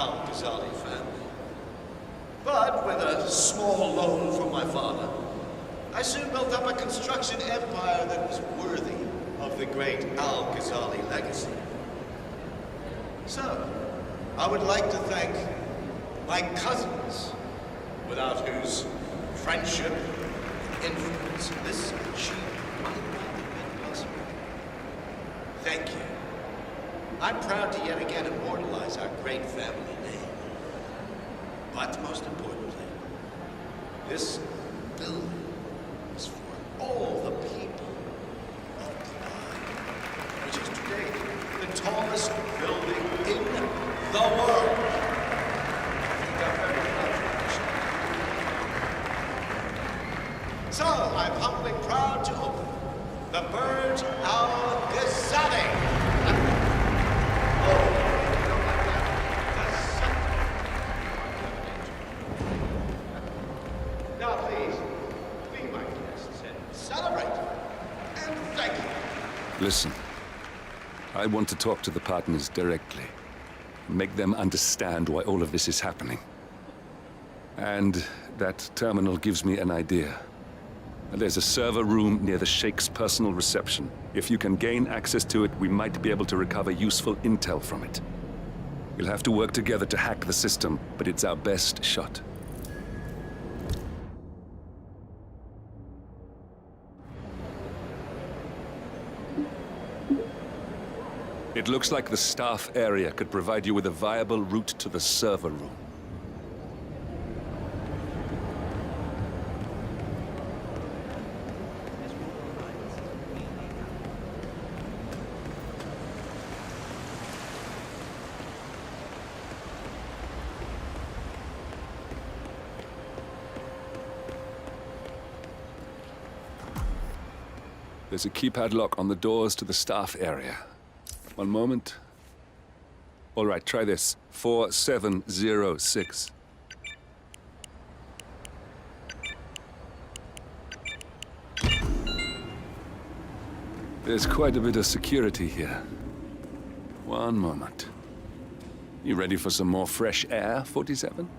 Ghazali family. But with a small loan from my father, I soon built up a construction empire that was worthy of the great Al-Ghazali legacy. So, I would like to thank my cousins, without whose friendship and influence this achievement might not have been possible. Thank you. I'm proud to yet again immortalize our great family name. But most importantly, this building is for all the people of Prague, which is today the tallest building in the world. So, I'm humbly proud to open the Burj Al Ghazali. Now, please, be my guests and celebrate. And thank you. Listen, I want to talk to the partners directly. Make them understand why all of this is happening. And that terminal gives me an idea. There's a server room near the Sheikh's personal reception. If you can gain access to it, we might be able to recover useful intel from it. We'll have to work together to hack the system, but it's our best shot. It looks like the staff area could provide you with a viable route to the server room. There's a keypad lock on the doors to the staff area. One moment. All right, try this. 4706. There's quite a bit of security here. One moment. You ready for some more fresh air, 47?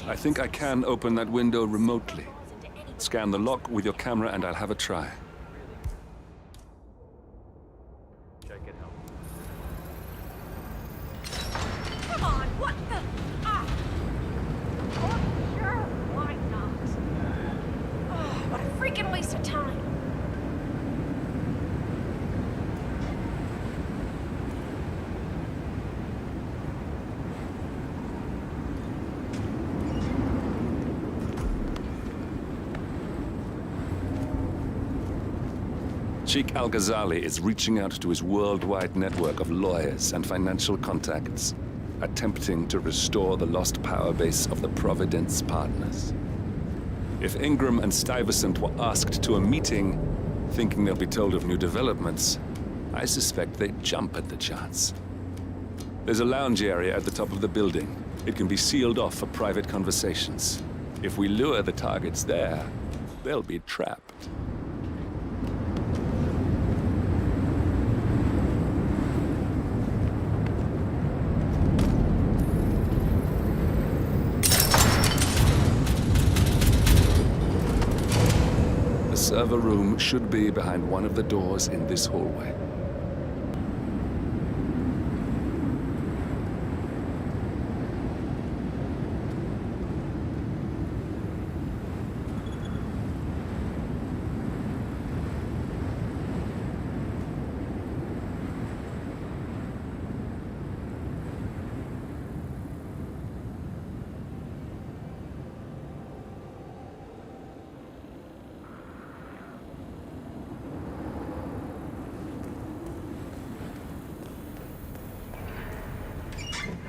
I think I can open that window remotely. Scan the lock with your camera and I'll have a try. Come on, what the? Ah! Oh, sure, why not? Oh, what a freaking waste of time. Sheikh Al-Ghazali is reaching out to his worldwide network of lawyers and financial contacts, attempting to restore the lost power base of the Providence partners. If Ingram and Stuyvesant were asked to a meeting, thinking they'll be told of new developments, I suspect they'd jump at the chance. There's a lounge area at the top of the building. It can be sealed off for private conversations. If we lure the targets there, they'll be trapped. server room should be behind one of the doors in this hallway.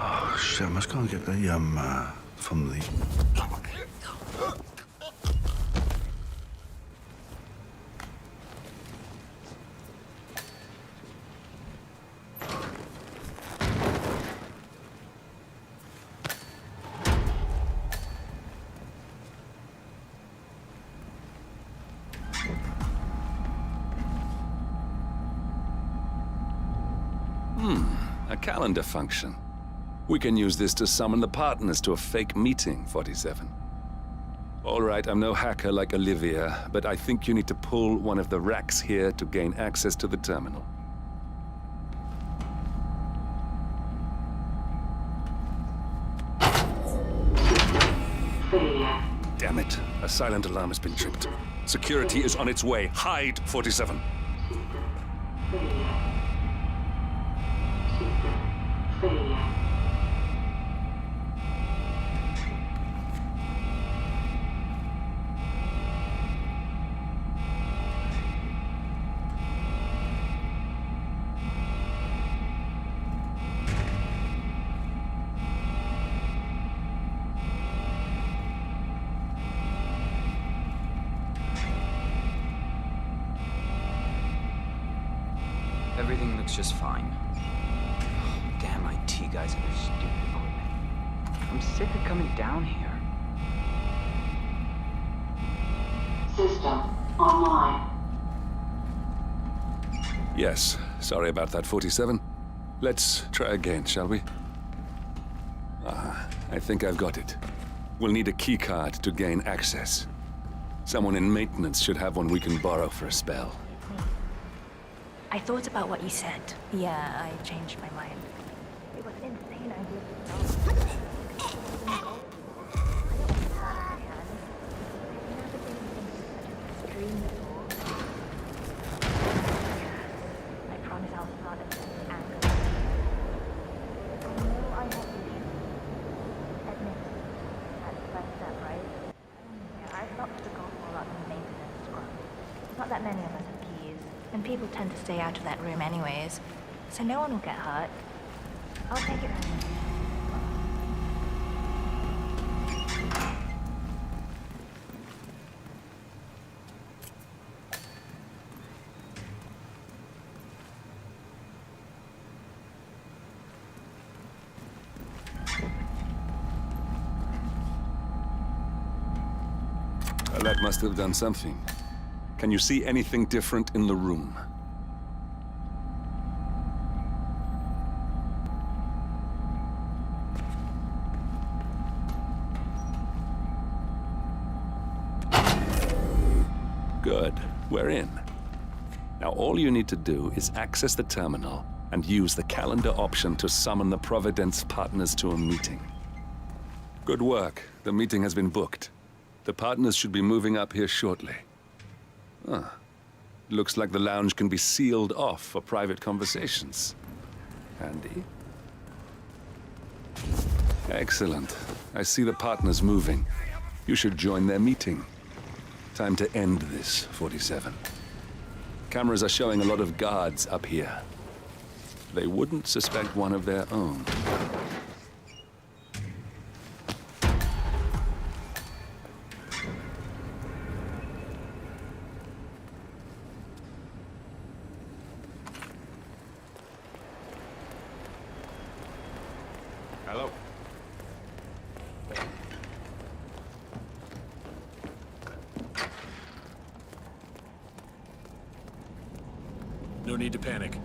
Oh, shit, I must go and get the, from the... A calendar function. We can use this to summon the partners to a fake meeting, 47. All right, I'm no hacker like Olivia, but I think you need to pull one of the racks here to gain access to the terminal. Damn it. A silent alarm has been tripped. Security is on its way. Hide, 47. Everything looks just fine. Damn IT guys and their stupid equipment. I'm sick of coming down here. System online. Yes, sorry about that, 47. Let's try again, shall we? I think I've got it. We'll need a keycard to gain access. Someone in maintenance should have one we can borrow for a spell. I thought about what you said. Yeah, I changed my mind. It was an insane idea. I promise I'll start at this angle. I know I have issues. Admit it. That's the first step, right? Yeah, I've stopped the golf ball up in the maintenance scrum. Not that many of us have keys, and people tend to stay out of that room anyways, so no one will get hurt. I'll take it. That must have done something. Can you see anything different in the room? Good. We're in. Now all you need to do is access the terminal and use the calendar option to summon the Providence partners to a meeting. Good work. The meeting has been booked. The partners should be moving up here shortly. Looks like the lounge can be sealed off for private conversations. Handy. Excellent. I see the partners moving. You should join their meeting. Time to end this, 47. Cameras are showing a lot of guards up here. They wouldn't suspect one of their own. Hello. No need to panic.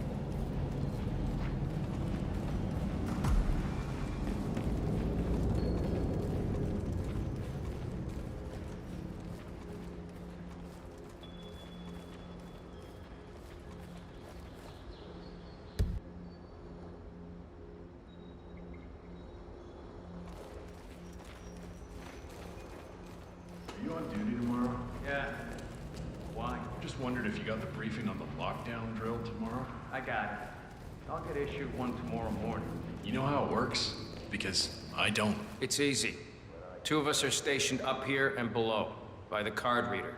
You on duty tomorrow? Yeah. Why? Just wondered if you got the briefing on the lockdown drill tomorrow? I got it. I'll get issued one tomorrow morning. You know how it works? Because I don't. It's easy. 2 of us are stationed up here and below, by the card reader.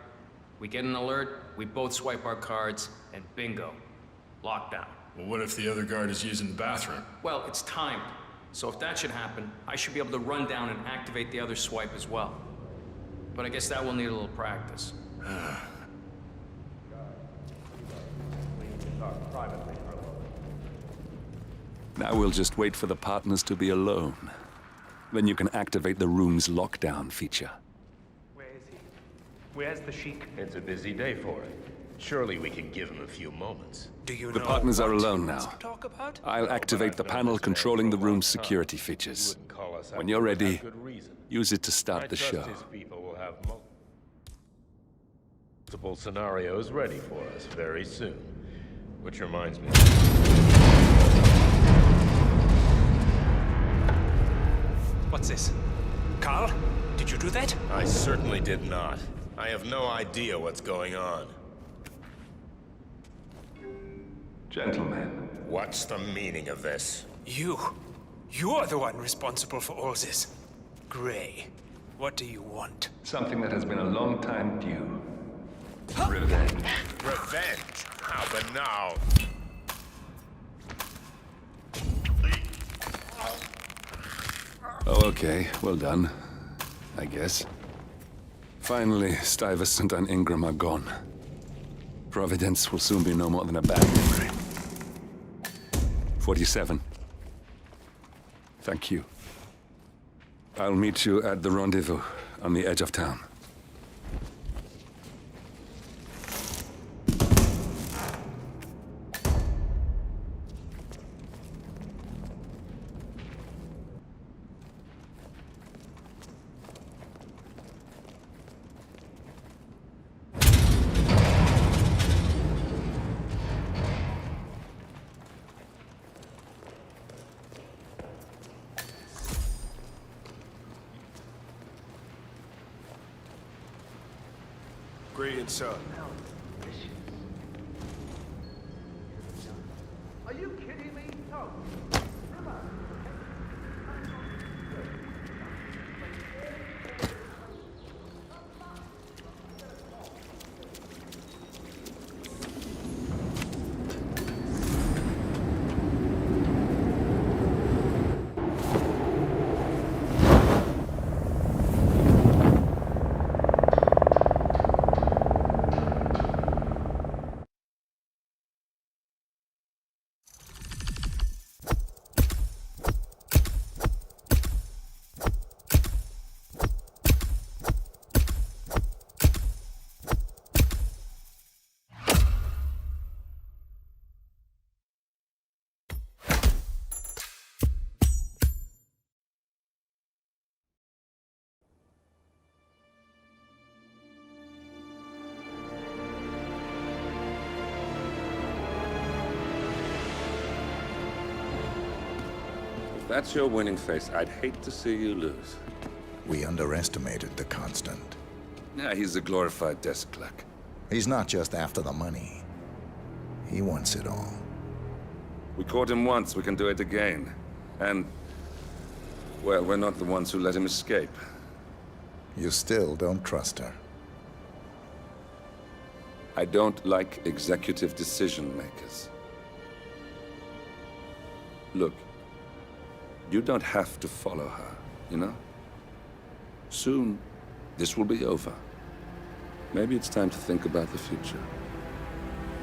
We get an alert, we both swipe our cards, and bingo. Lockdown. Well, what if the other guard is using the bathroom? Well, it's timed. So if that should happen, I should be able to run down and activate the other swipe as well. But I guess that will need a little practice. Now we'll just wait for the partners to be alone. Then you can activate the room's lockdown feature. Where is he? Where's the Sheik? It's a busy day for him. Surely we can give him a few moments. Do you The partners are alone now. I'll activate the panel controlling the room's security features. When you're ready, use it to start the show. His people will have multiple scenarios ready for us very soon. Which reminds me. What's this? Carl? Did you do that? I certainly did not. I have no idea what's going on. Gentlemen. What's the meaning of this? You're the one responsible for all this. Gray, what do you want? Something that has been a long time due. Revenge. Revenge? How banal. Oh, okay. Well done. I guess. Finally, Stuyvesant and Ingram are gone. Providence will soon be no more than a bad memory. 47. Thank you. I'll meet you at the rendezvous on the edge of town. Greetings, sir. Are you kidding me? No. If that's your winning face, I'd hate to see you lose. We underestimated the Constant. Yeah, he's a glorified desk clerk. He's not just after the money. He wants it all. We caught him once, we can do it again. And, well, we're not the ones who let him escape. You still don't trust her. I don't like executive decision makers. Look, you don't have to follow her, you know? Soon, this will be over. Maybe it's time to think about the future.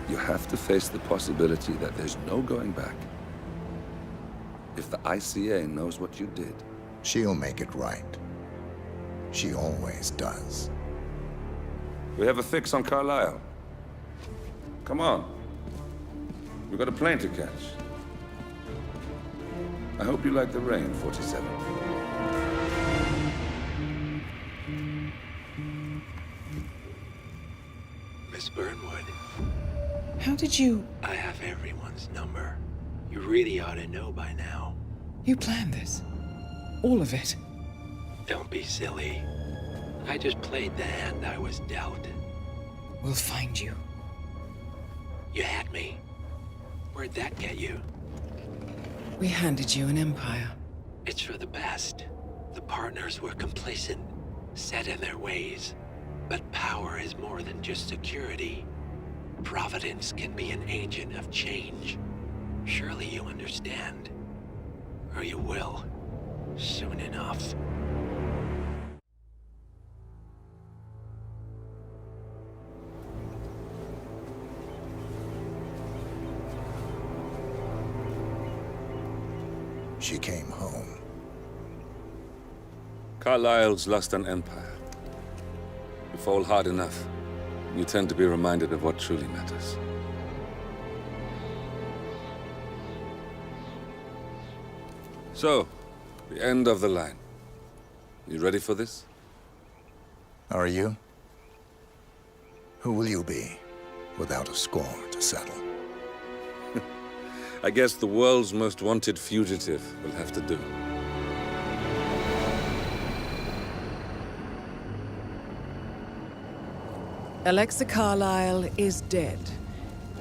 You have to face the possibility that there's no going back. If the ICA knows what you did, she'll make it right. She always does. we have a fix on Carlisle. Come on. We've got a plane to catch. I hope you like the rain, 47. Miss Burnwood. How did you... I have everyone's number. You really ought to know by now. You planned this? All of it? Don't be silly. I just played the hand I was dealt. We'll find you. You had me. Where'd that get you? We handed you an empire. It's for the best. The partners were complacent, set in their ways. But power is more than just security. Providence can be an agent of change. Surely you understand. Or you will. Soon enough. She came home. Carlyle's lost an empire. You fall hard enough, you tend to be reminded of what truly matters. So, the end of the line. You ready for this? Are you? Who will you be, without a score to settle? I guess the world's most wanted fugitive will have to do. Alexa Carlyle is dead.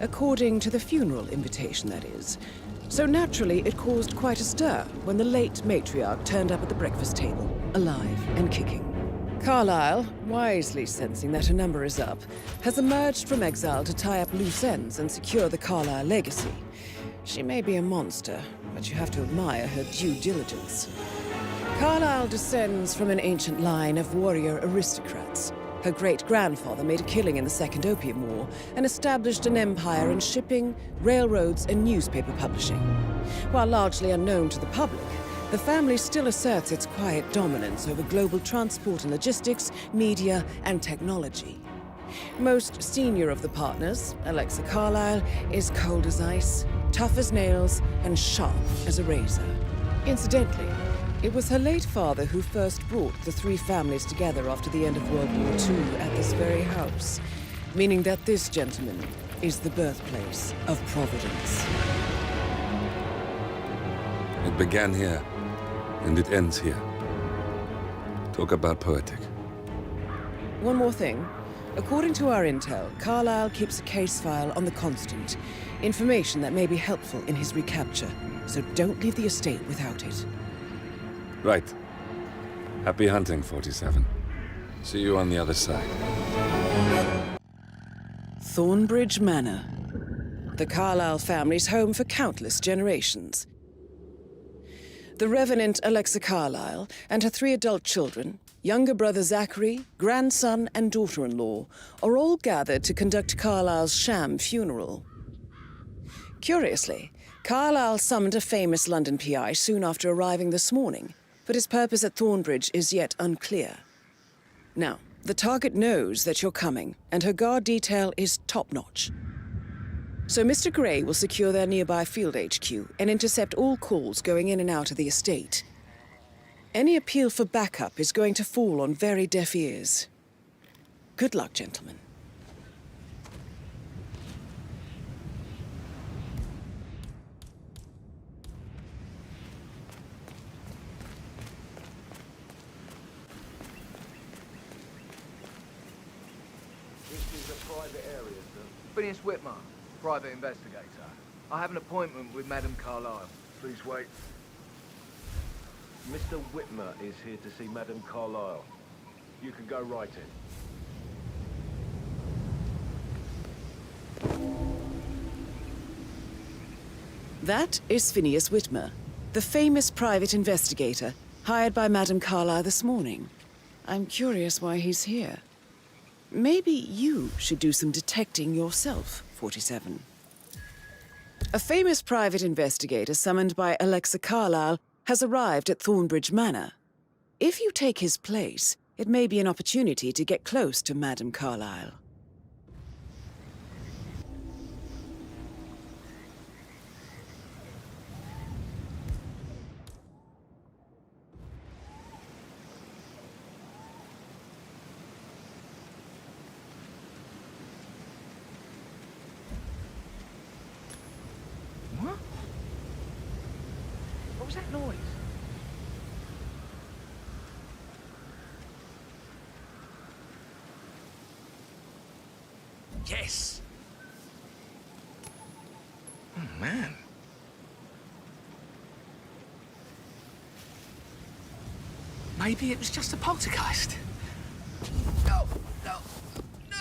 According to the funeral invitation, that is. So naturally, it caused quite a stir when the late matriarch turned up at the breakfast table, alive and kicking. Carlyle, wisely sensing that her number is up, has emerged from exile to tie up loose ends and secure the Carlyle legacy. She may be a monster, but you have to admire her due diligence. Carlyle descends from an ancient line of warrior aristocrats. Her great-grandfather made a killing in the Second Opium War and established an empire in shipping, railroads, and newspaper publishing. While largely unknown to the public, the family still asserts its quiet dominance over global transport and logistics, media, and technology. Most senior of the partners, Alexa Carlyle, is cold as ice, tough as nails, and sharp as a razor. Incidentally, it was her late father who first brought the three families together after the end of World War II at this very house, meaning that this gentleman is the birthplace of Providence. It began here, and it ends here. Talk about poetic. One more thing. According to our intel, Carlyle keeps a case file on the Constant. Information that may be helpful in his recapture, so don't leave the estate without it. Right. Happy hunting, 47. See you on the other side. Thornbridge Manor. The Carlyle family's home for countless generations. The Revenant Alexa Carlyle and her 3 adult children, younger brother Zachary, grandson, and daughter-in-law, are all gathered to conduct Carlyle's sham funeral. Curiously, Carlyle summoned a famous London PI soon after arriving this morning, but his purpose at Thornbridge is yet unclear. Now, the target knows that you're coming, and her guard detail is top-notch. So Mr. Gray will secure their nearby field HQ and intercept all calls going in and out of the estate. Any appeal for backup is going to fall on very deaf ears. Good luck, gentlemen. Phineas Whitmer, private investigator. I have an appointment with Madame Carlyle. Please wait. Mr. Whitmer is here to see Madame Carlyle. You can go right in. That is Phineas Whitmer, the famous private investigator hired by Madame Carlyle this morning. I'm curious why he's here. Maybe you should do some detecting yourself, 47. A famous private investigator summoned by Alexa Carlyle has arrived at Thornbridge Manor. If you take his place, it may be an opportunity to get close to Madame Carlyle. What was that noise? Yes! Oh, man. Maybe it was just a poltergeist. No, no, no!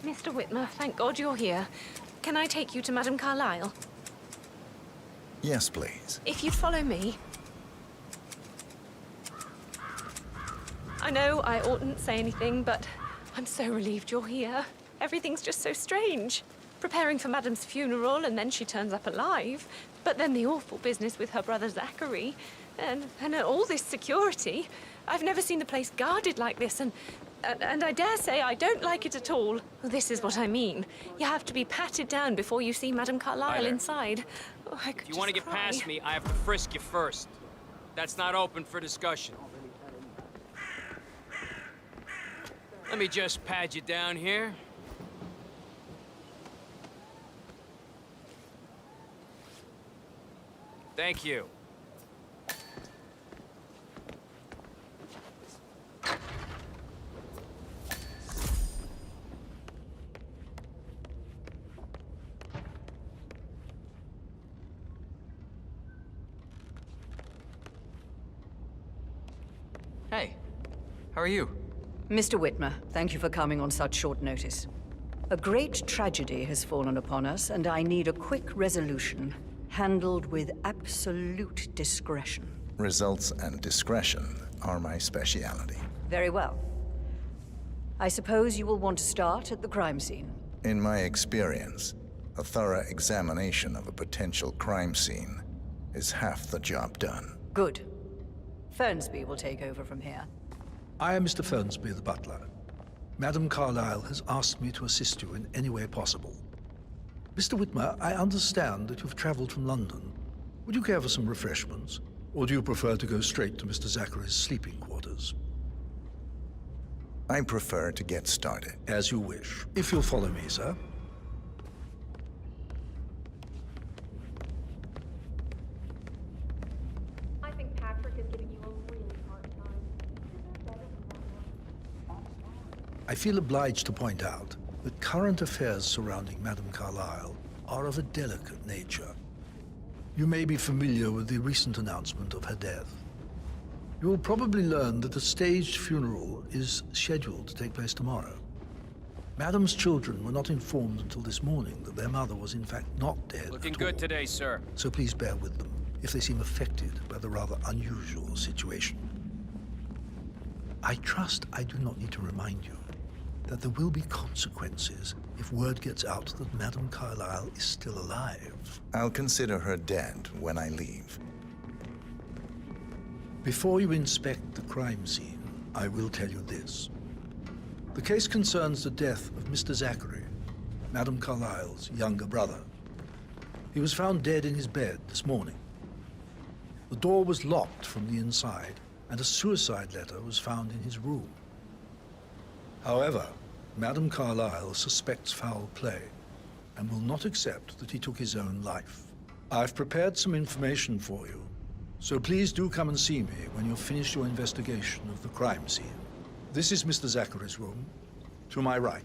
Mr. Whitmer, thank God you're here. Can I take you to Madame Carlyle? Yes, please. If you'd follow me. I know I oughtn't say anything, but I'm so relieved you're here. Everything's just so strange. Preparing for Madame's funeral, and then she turns up alive. But then the awful business with her brother Zachary. And all this security. I've never seen the place guarded like this, and I dare say I don't like it at all. This is what I mean. You have to be patted down before you see Madame Carlyle inside. Oh, I could If you want to get past me, I have to frisk you first. That's not open for discussion. Let me just pad you down here. Thank you. Hey, how are you? Mr. Whitmer, thank you for coming on such short notice. A great tragedy has fallen upon us, and I need a quick resolution, handled with absolute discretion. Results and discretion are my speciality. Very well. I suppose you will want to start at the crime scene. In my experience, a thorough examination of a potential crime scene is half the job done. Good. Fernsby will take over from here. I am Mr. Fernsby, the butler. Madame Carlyle has asked me to assist you in any way possible. Mr. Whitmer, I understand that you've traveled from London. Would you care for some refreshments? Or do you prefer to go straight to Mr. Zachary's sleeping quarters? I prefer to get started. As you wish. If you'll follow me, sir. I think Patrick is giving you a really hard time. I feel obliged to point out that current affairs surrounding Madame Carlyle are of a delicate nature. You may be familiar with the recent announcement of her death. You will probably learn that a staged funeral is scheduled to take place tomorrow. Madame's children were not informed until this morning that their mother was in fact not dead. Looking good today, sir. So please bear with them if they seem affected by the rather unusual situation. I trust I do not need to remind you that there will be consequences if word gets out that Madame Carlyle is still alive. I'll consider her dead when I leave. Before you inspect the crime scene, I will tell you this. The case concerns the death of Mr. Zachary, Madame Carlyle's younger brother. He was found dead in his bed this morning. The door was locked from the inside, and a suicide letter was found in his room. However, Madame Carlyle suspects foul play and will not accept that he took his own life. I've prepared some information for you, so please do come and see me when you've finished your investigation of the crime scene. This is Mr. Zachary's room, to my right.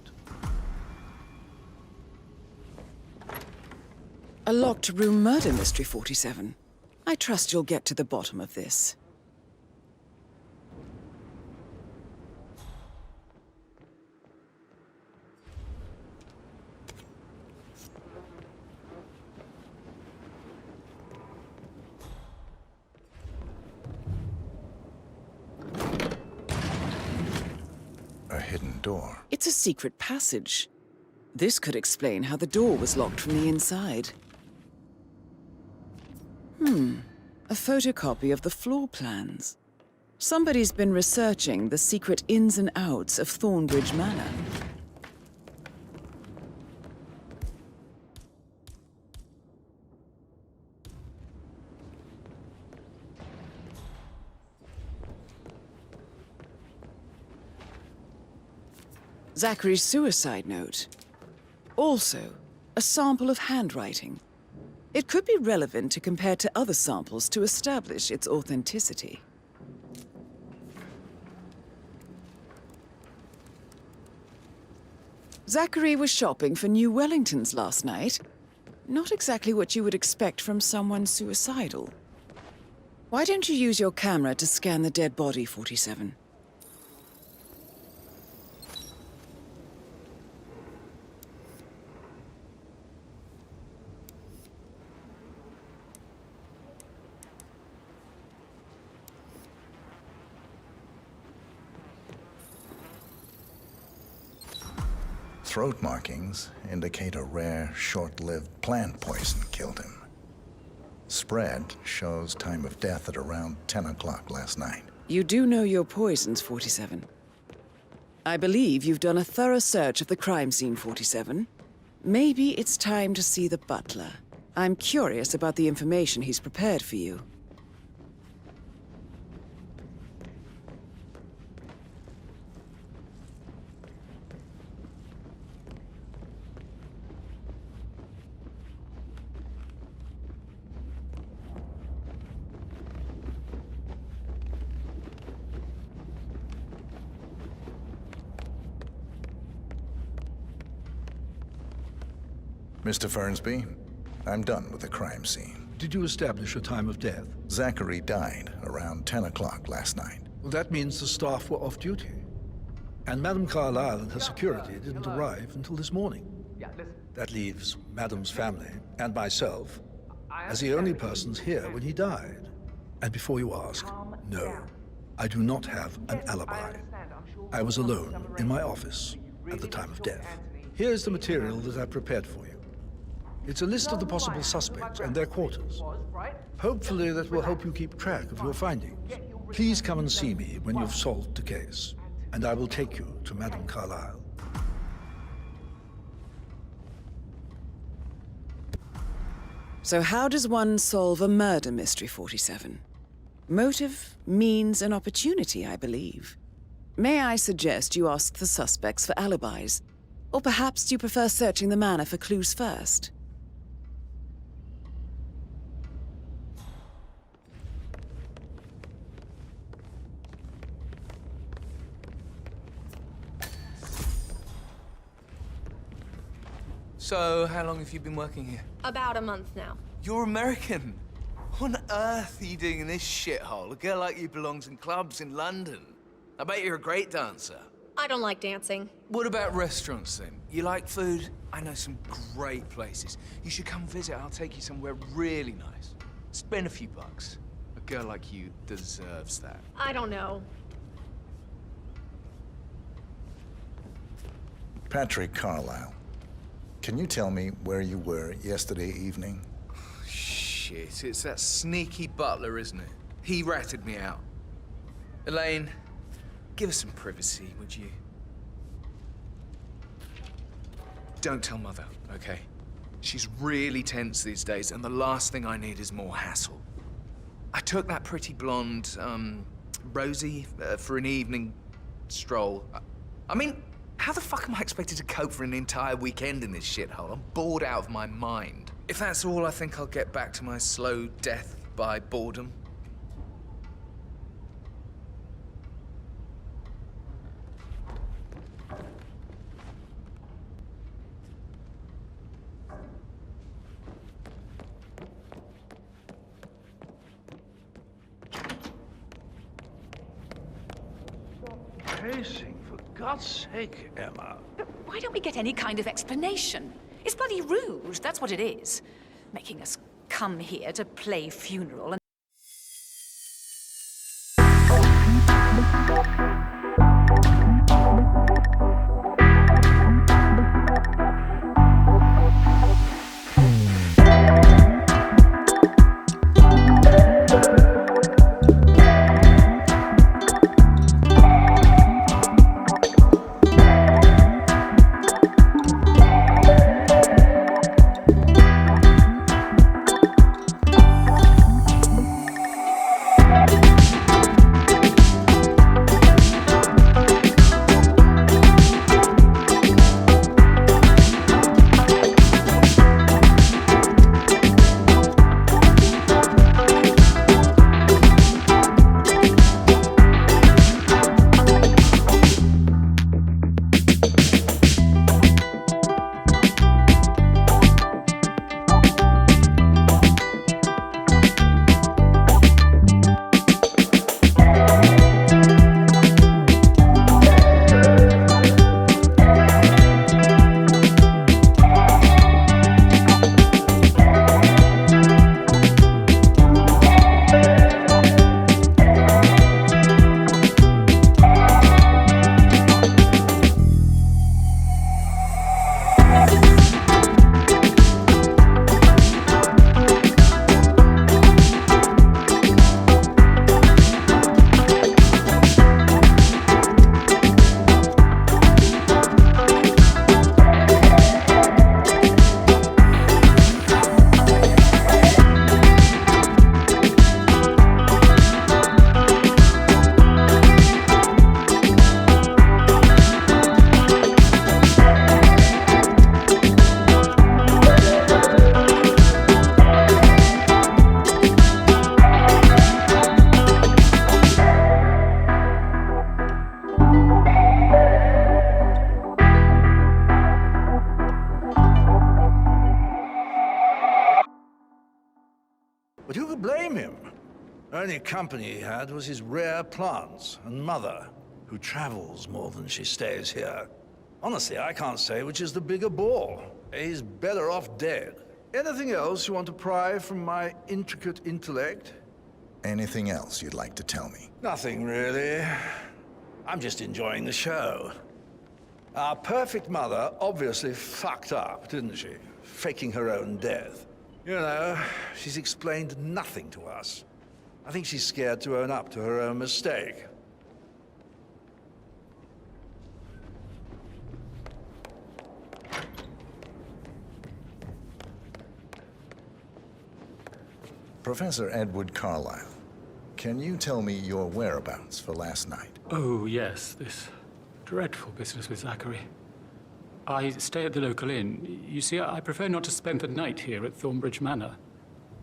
A locked room murder mystery, 47. I trust you'll get to the bottom of this. A hidden door. It's a secret passage. This could explain how the door was locked from the inside. A photocopy of the floor plans. Somebody's been researching the secret ins and outs of Thornbridge Manor. Zachary's suicide note. Also, a sample of handwriting. It could be relevant to compare to other samples to establish its authenticity. Zachary was shopping for new Wellingtons last night. Not exactly what you would expect from someone suicidal. Why don't you use your camera to scan the dead body, 47? Throat markings indicate a rare, short-lived plant poison killed him. Spread shows time of death at around 10 o'clock last night. You do know your poisons, 47. I believe you've done a thorough search of the crime scene, 47. Maybe it's time to see the butler. I'm curious about the information he's prepared for you. Mr. Fernsby, I'm done with the crime scene. Did you establish a time of death? Zachary died around 10 o'clock last night. Well, that means the staff were off duty. And Madame Carlyle and her security didn't arrive until this morning. That leaves Madame's family and myself as the only persons here when he died. And before you ask, no, I do not have an alibi. I was alone in my office at the time of death. Here's the material that I prepared for you. It's a list of the possible suspects and their quarters. Hopefully that will help you keep track of your findings. Please come and see me when you've solved the case, and I will take you to Madame Carlyle. So how does one solve a murder mystery, 47? Motive, means, and opportunity, I believe. May I suggest you ask the suspects for alibis? Or perhaps do you prefer searching the manor for clues first? So, how long have you been working here? About a month now. You're American. What on earth are you doing in this shithole? A girl like you belongs in clubs in London. I bet you're a great dancer. I don't like dancing. What about restaurants, then? You like food? I know some great places. You should come visit. I'll take you somewhere really nice. Spend a few bucks. A girl like you deserves that. I don't know. Patrick Carlyle, can you tell me where you were yesterday evening? Shit, it's that sneaky butler, isn't it? He ratted me out. Elaine, give us some privacy, would you? Don't tell Mother, okay? She's really tense these days, and the last thing I need is more hassle. I took that pretty blonde, Rosie, for an evening stroll. I mean, how the fuck am I expected to cope for an entire weekend in this shithole? I'm bored out of my mind. If that's all, I think I'll get back to my slow death by boredom. Pacing, for God's sake, Emma. Why don't we get any kind of explanation? It's bloody rude, that's what it is. Making us come here to play funeral and... But who could blame him? Only company he had was his rare plants and mother, who travels more than she stays here. Honestly, I can't say which is the bigger bore. He's better off dead. Anything else you want to pry from my intricate intellect? Anything else you'd like to tell me? Nothing, really. I'm just enjoying the show. Our perfect mother obviously fucked up, didn't she? Faking her own death. You know, she's explained nothing to us. I think she's scared to own up to her own mistake. Professor Edward Carlyle, can you tell me your whereabouts for last night? Oh, yes, this dreadful business with Zachary. I stay at the local inn. You see, I prefer not to spend the night here at Thornbridge Manor.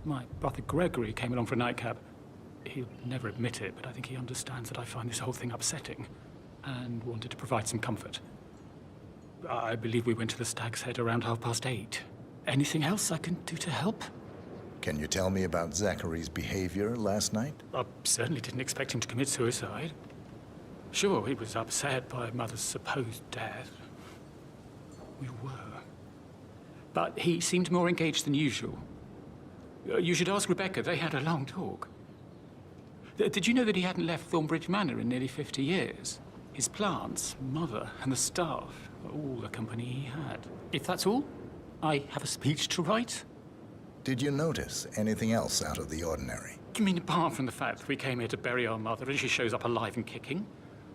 My brother Gregory came along for a nightcap. He'll never admit it, but I think he understands that I find this whole thing upsetting and wanted to provide some comfort. I believe we went to the Stag's Head around 8:30. Anything else I can do to help? Can you tell me about Zachary's behavior last night? I certainly didn't expect him to commit suicide. Sure, he was upset by Mother's supposed death. We were. But he seemed more engaged than usual. You should ask Rebecca. They had a long talk. Did you know that he hadn't left Thornbridge Manor in nearly 50 years? His plants, Mother, and the staff were all the company he had. If that's all, I have a speech to write. Did you notice anything else out of the ordinary? You mean apart from the fact that we came here to bury our mother and she shows up alive and kicking?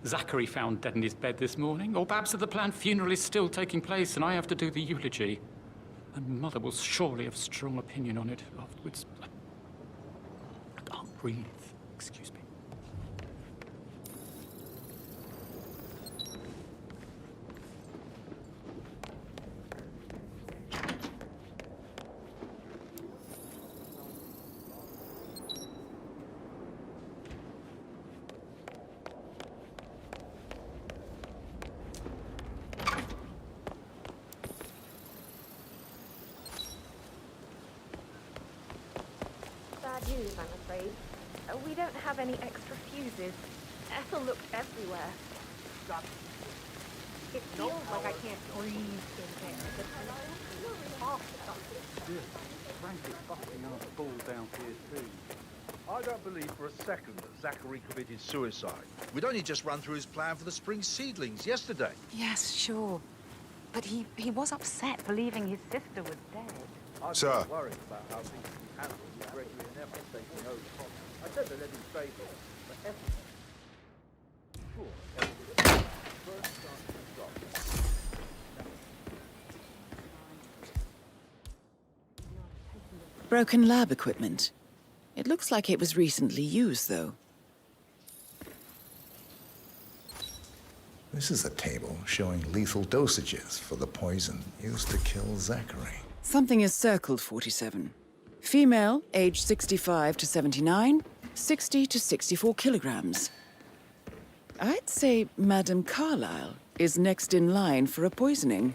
Zachary found dead in his bed this morning? Or perhaps that the planned funeral is still taking place and I have to do the eulogy? And Mother will surely have a strong opinion on it afterwards. I can't breathe. Excuse me. Bad news, I'm afraid. We don't have any extra fuses. Ethel looked everywhere. It feels like I can't breathe in there. It's awful. Frank is busting out the ball down here too. I don't believe for a second that Zachary committed suicide. We'd only just run through his plan for the spring seedlings yesterday. Yes, sure. But he was upset believing his sister was dead. I'm Sir. not worried about how things can be handled with Gregory and Ethel taking over. I said to let him stay here, but Ethel... Sure, Ethel would have first start to stop. Broken lab equipment. It looks like it was recently used, though. This is a table showing lethal dosages for the poison used to kill Zachary. Something is circled 47. Female, age 65 to 79, 60 to 64 kilograms. I'd say Madame Carlyle is next in line for a poisoning.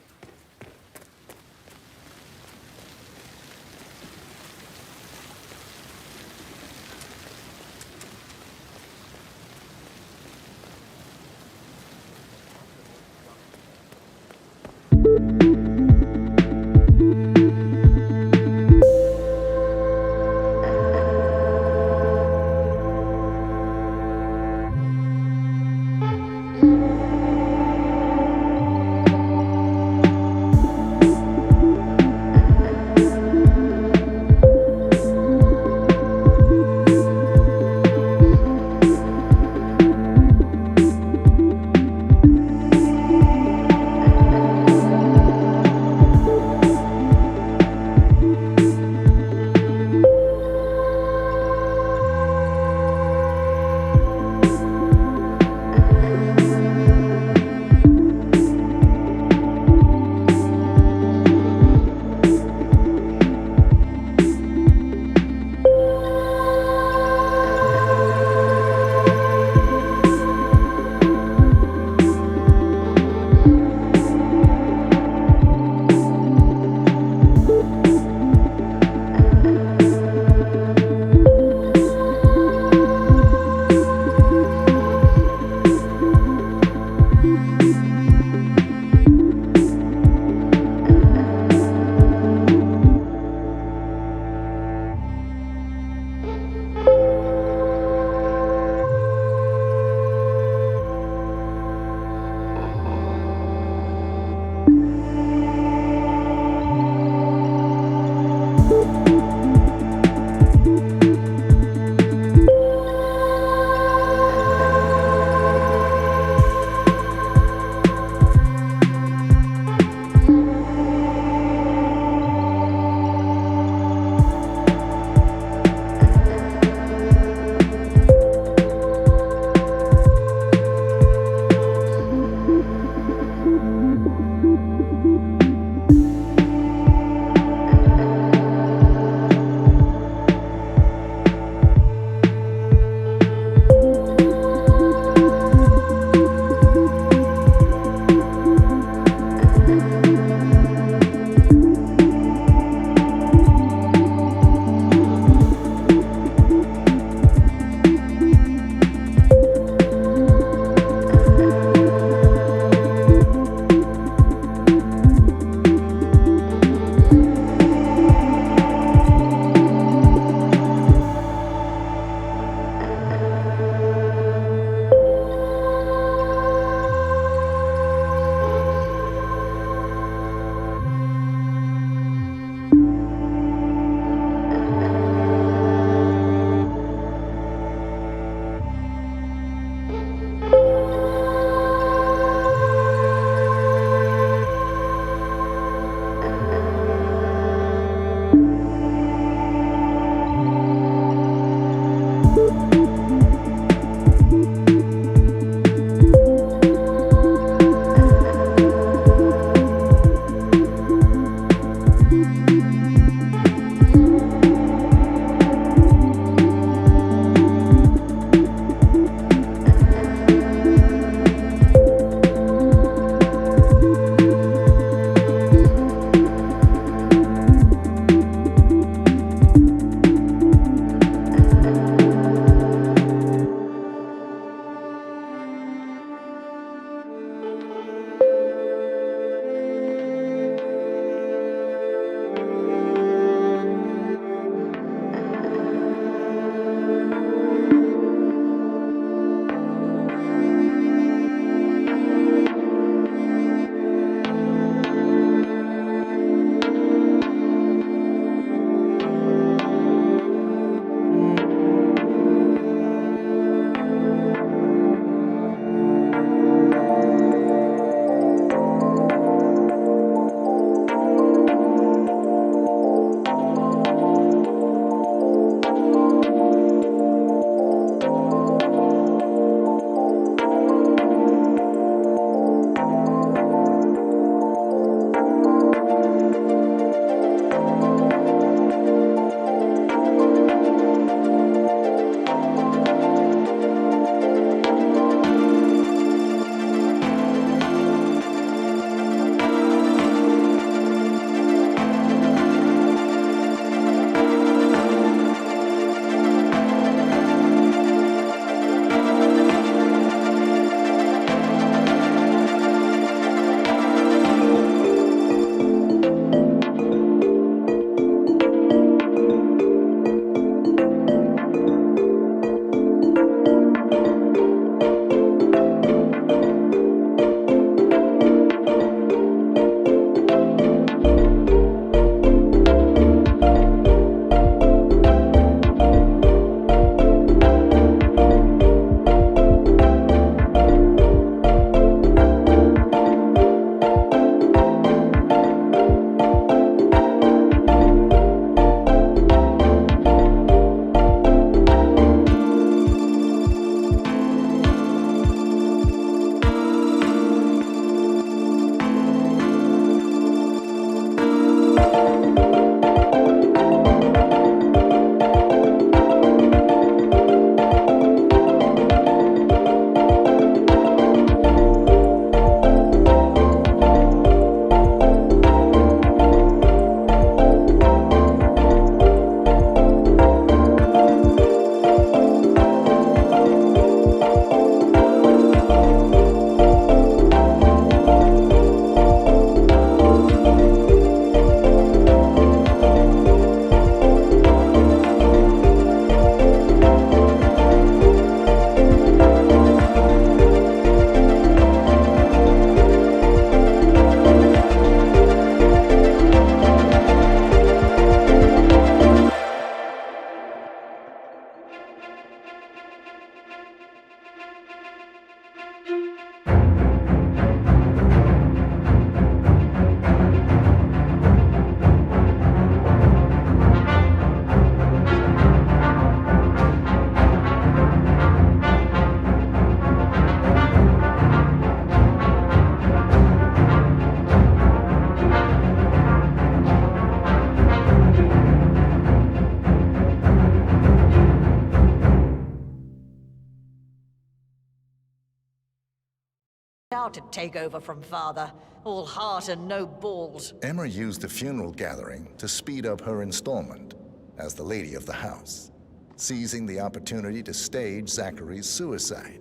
How to take over from father. All heart and no balls. Emma used the funeral gathering to speed up her installment as the lady of the house, seizing the opportunity to stage Zachary's suicide.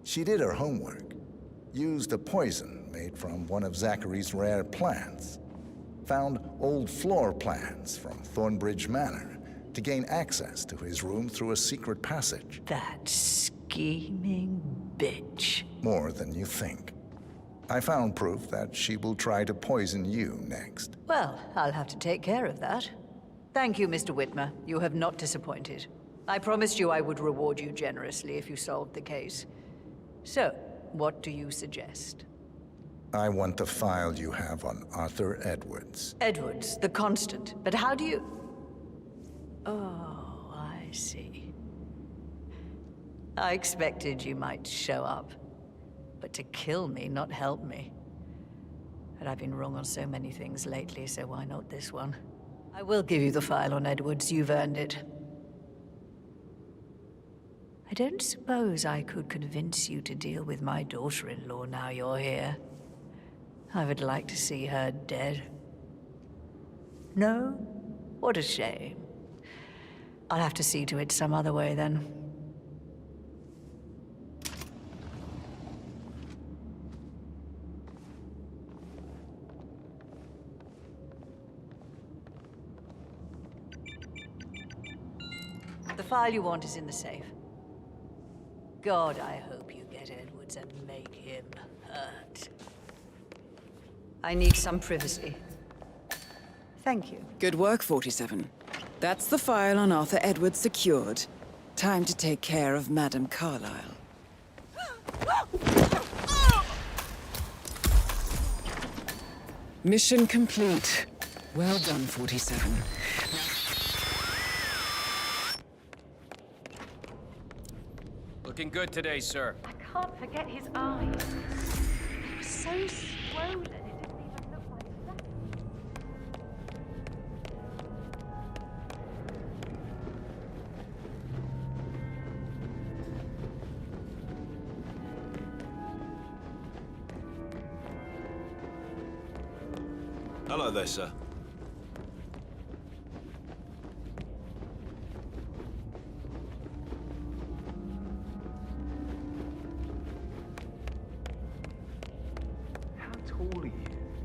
She did her homework, used a poison made from one of Zachary's rare plants, found old floor plans from Thornbridge Manor to gain access to his room through a secret passage. That scheming bitch. More than you think. I found proof that she will try to poison you next. Well, I'll have to take care of that. Thank you, Mr. Whitmer. You have not disappointed. I promised you I would reward you generously if you solved the case. So, what do you suggest? I want the file you have on Arthur Edwards. Edwards, the constant. But how do you... Oh, I see. I expected you might show up. But to kill me, not help me. And I've been wrong on so many things lately, so why not this one? I will give you the file on Edwards. You've earned it. I don't suppose I could convince you to deal with my daughter-in-law now you're here. I would like to see her dead. No? What a shame. I'll have to see to it some other way then. The file you want is in the safe. God, I hope you get Edwards and make him hurt. I need some privacy. Thank you. Good work, 47. That's the file on Arthur Edwards secured. Time to take care of Madame Carlyle. Mission complete. Well done, 47. Looking good today, sir. I can't forget his eyes. They were so swollen, it didn't even look like that. Hello there, sir.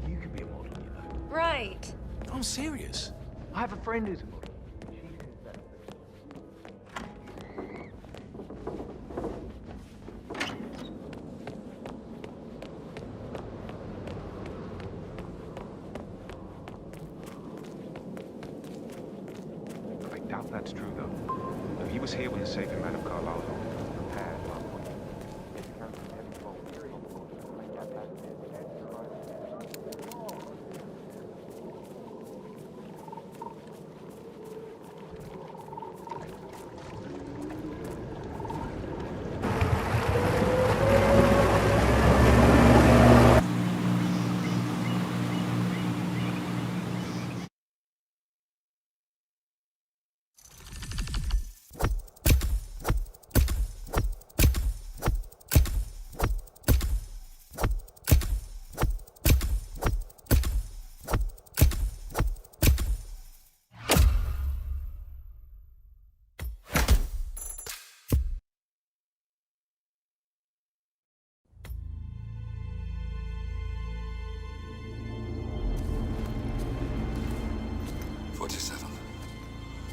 You could be a model, you know. Right. I'm serious. I have a friend who's a model. She thinks that's I doubt that's true, though. He was here when the safe in Madame Carlyle was prepared last week.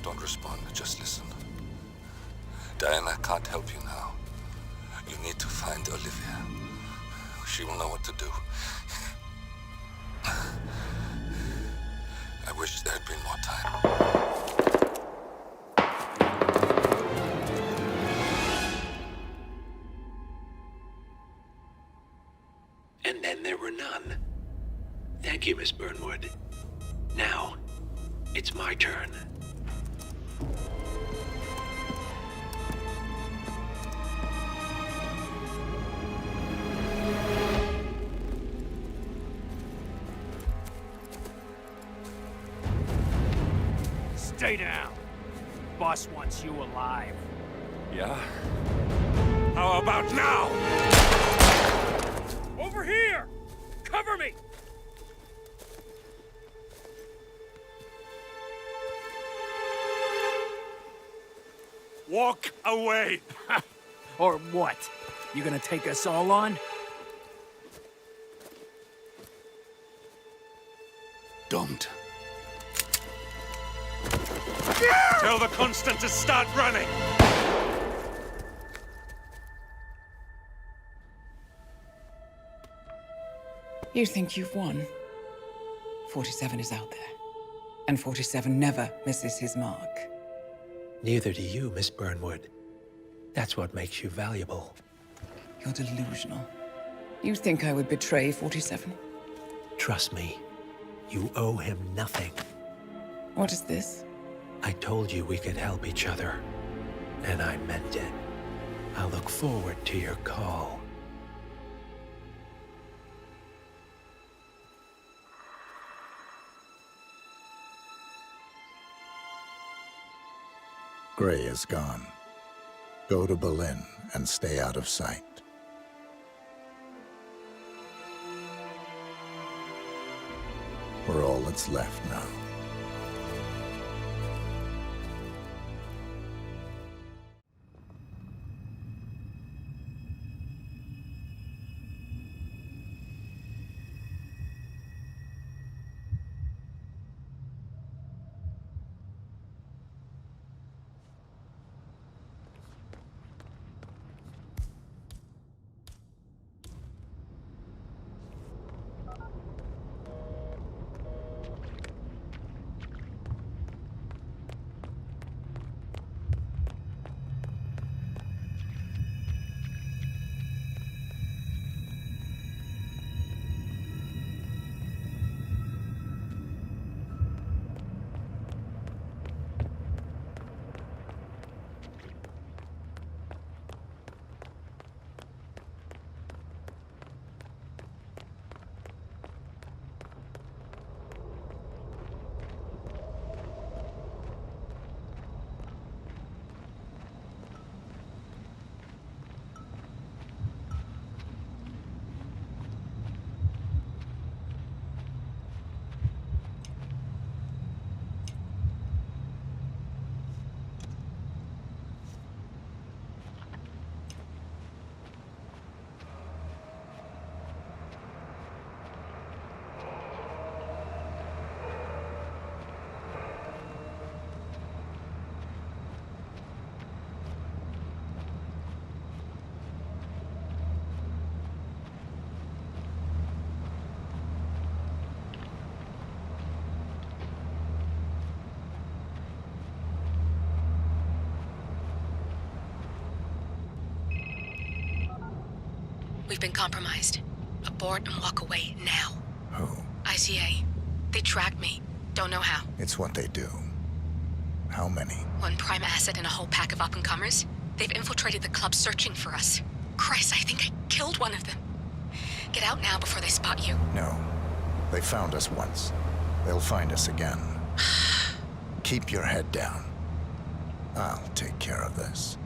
Don't respond, just listen. Diana can't help you now. You need to find Olivia. She will know what to do. I wish there had been more time. And then there were none. Thank you, Miss Burnwood. Now, it's my turn. Stay down. Boss wants you alive. Yeah? How about now? Over Over here! Cover me! Walk away! Or what? You gonna take us all on? Don't. Tell the Constant to start running! You think you've won? 47 is out there. And 47 never misses his mark. Neither do you, Miss Burnwood. That's what makes you valuable. You're delusional. You think I would betray 47? Trust me, you owe him nothing. What is this? I told you we could help each other, and I meant it. I'll look forward to your call. Gray is gone. Go to Berlin and stay out of sight. We're all that's left now. We've been compromised. Abort and walk away now. Who? ICA. They tracked me. Don't know how. It's what they do. How many? One prime asset and a whole pack of up-and-comers. They've infiltrated the club searching for us. Christ, I think I killed one of them. Get out now before they spot you. No. They found us once. They'll find us again. Keep your head down. I'll take care of this.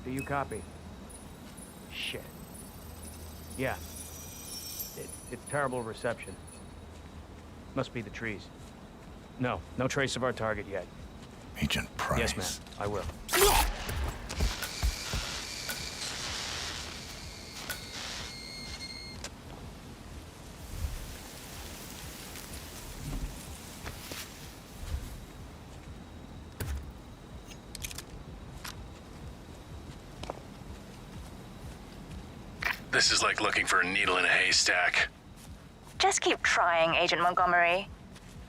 Do you copy? Shit. Yeah. It's terrible reception. Must be the trees. No trace of our target yet. Agent Price. Yes, ma'am. I will. This is like looking for a needle in a haystack. Just keep trying, Agent Montgomery.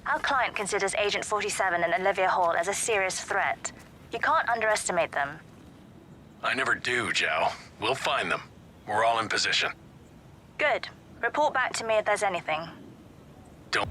Our client considers Agent 47 and Olivia Hall as a serious threat. You can't underestimate them. I never do, Zhao. We'll find them. We're all in position. Good. Report back to me if there's anything. Don't...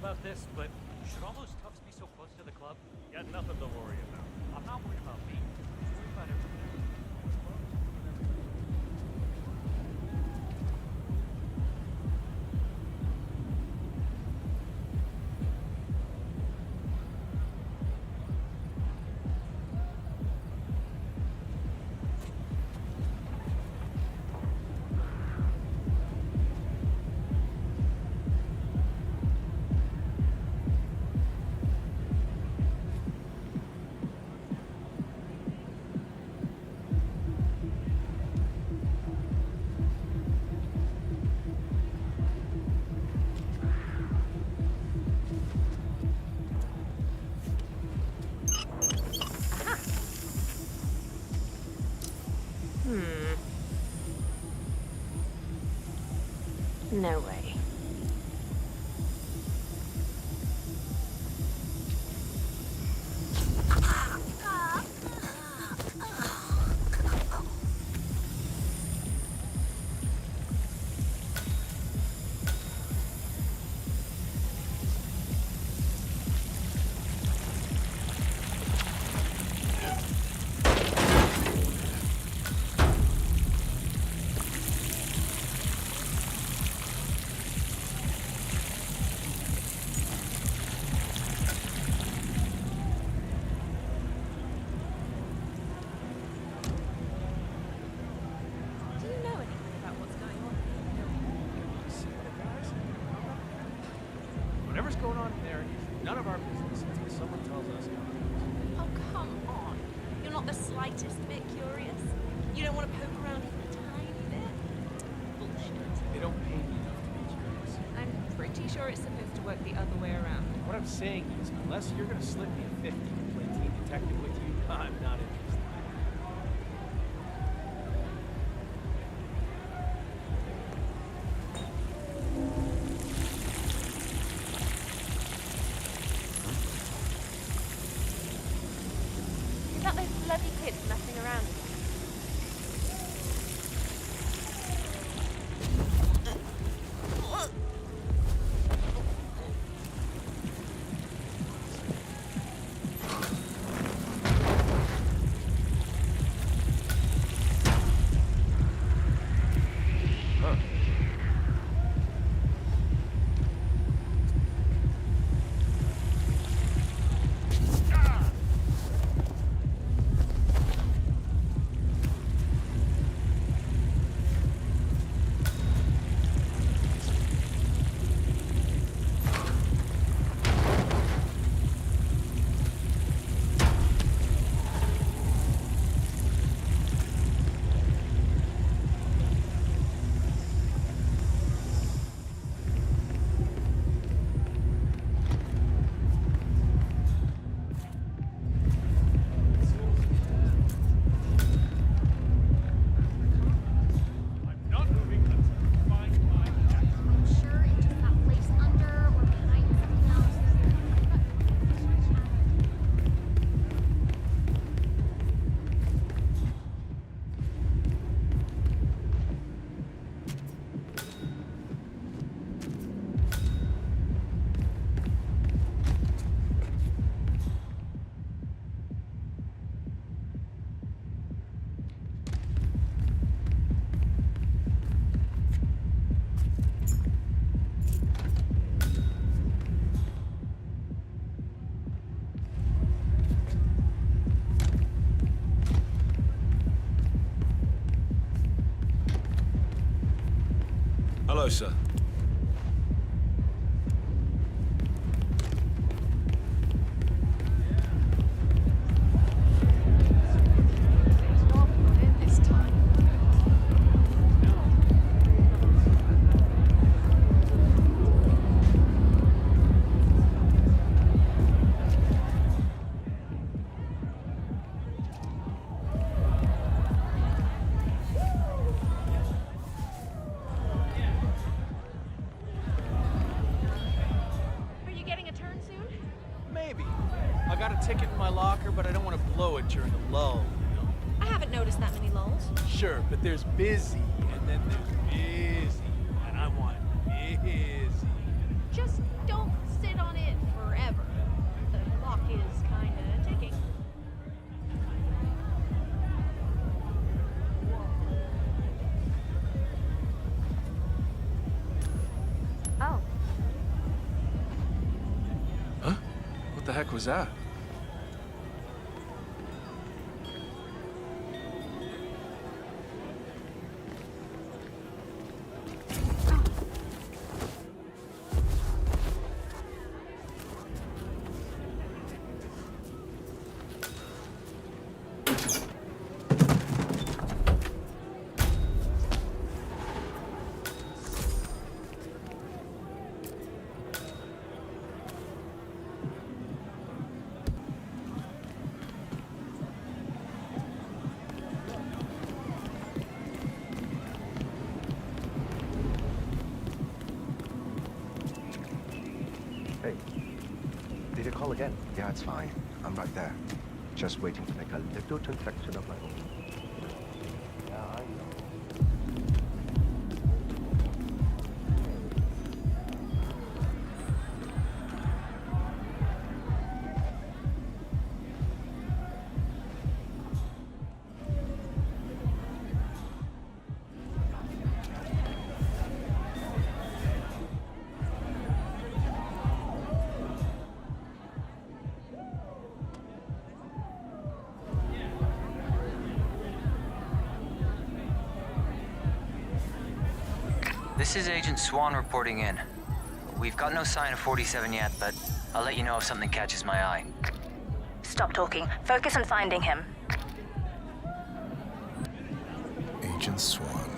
about this, but should all those toughs be so close to the club? You got nothing to worry about. I'm not worried about me. I'm worried about everything else. No way. Whatever's going on in there is none of our business until someone tells us. Oh, come on. You're not the slightest bit curious? You don't want to poke around even a tiny bit? Bullshit. They don't pay me enough to be curious. I'm pretty sure it's supposed to work the other way around. What I'm saying is, unless you're gonna slip me a 50 and play teen detective with you, I'm not interested. Is that those bloody kids messing around again? Hello, sir. I got a ticket in my locker, but I don't want to blow it during a lull, you know? I haven't noticed that many lulls. Sure, but there's busy, and then there's busy, and I want busy. Just don't sit heck was that? Hey, did you call again? Yeah, it's fine. I'm right there. Just waiting to make a little transaction of my own. Yeah, I know. This is Agent Swan reporting in. We've got no sign of 47 yet, but I'll let you know if something catches my eye. Stop talking. Focus on finding him. Agent Swan.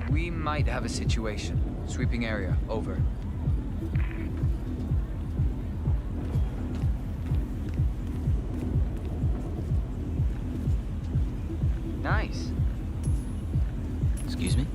We might have a situation. Sweeping area, over. Nice. Excuse me?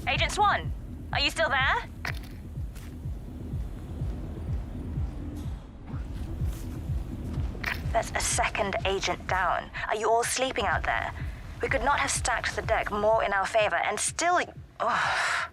Agent Swan, are you still there? That's a second agent down. Are you all sleeping out there? We could not have stacked the deck more in our favor and still... Oh.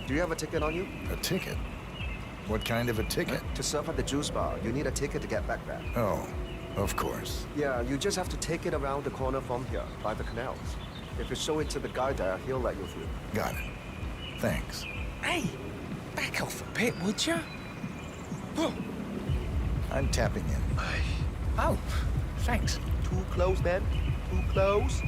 Do you have a ticket on you? A ticket? What kind of a ticket? To serve at the juice bar, you need a ticket to get back there. Oh, of course. Yeah, you just have to take it around the corner from here, by the canals. If you show it to the guy there, he'll let you through. Got it. Thanks. Hey, back off a bit, would you? Whoa. I'm tapping in. Oh, thanks. Too close, man. Too close.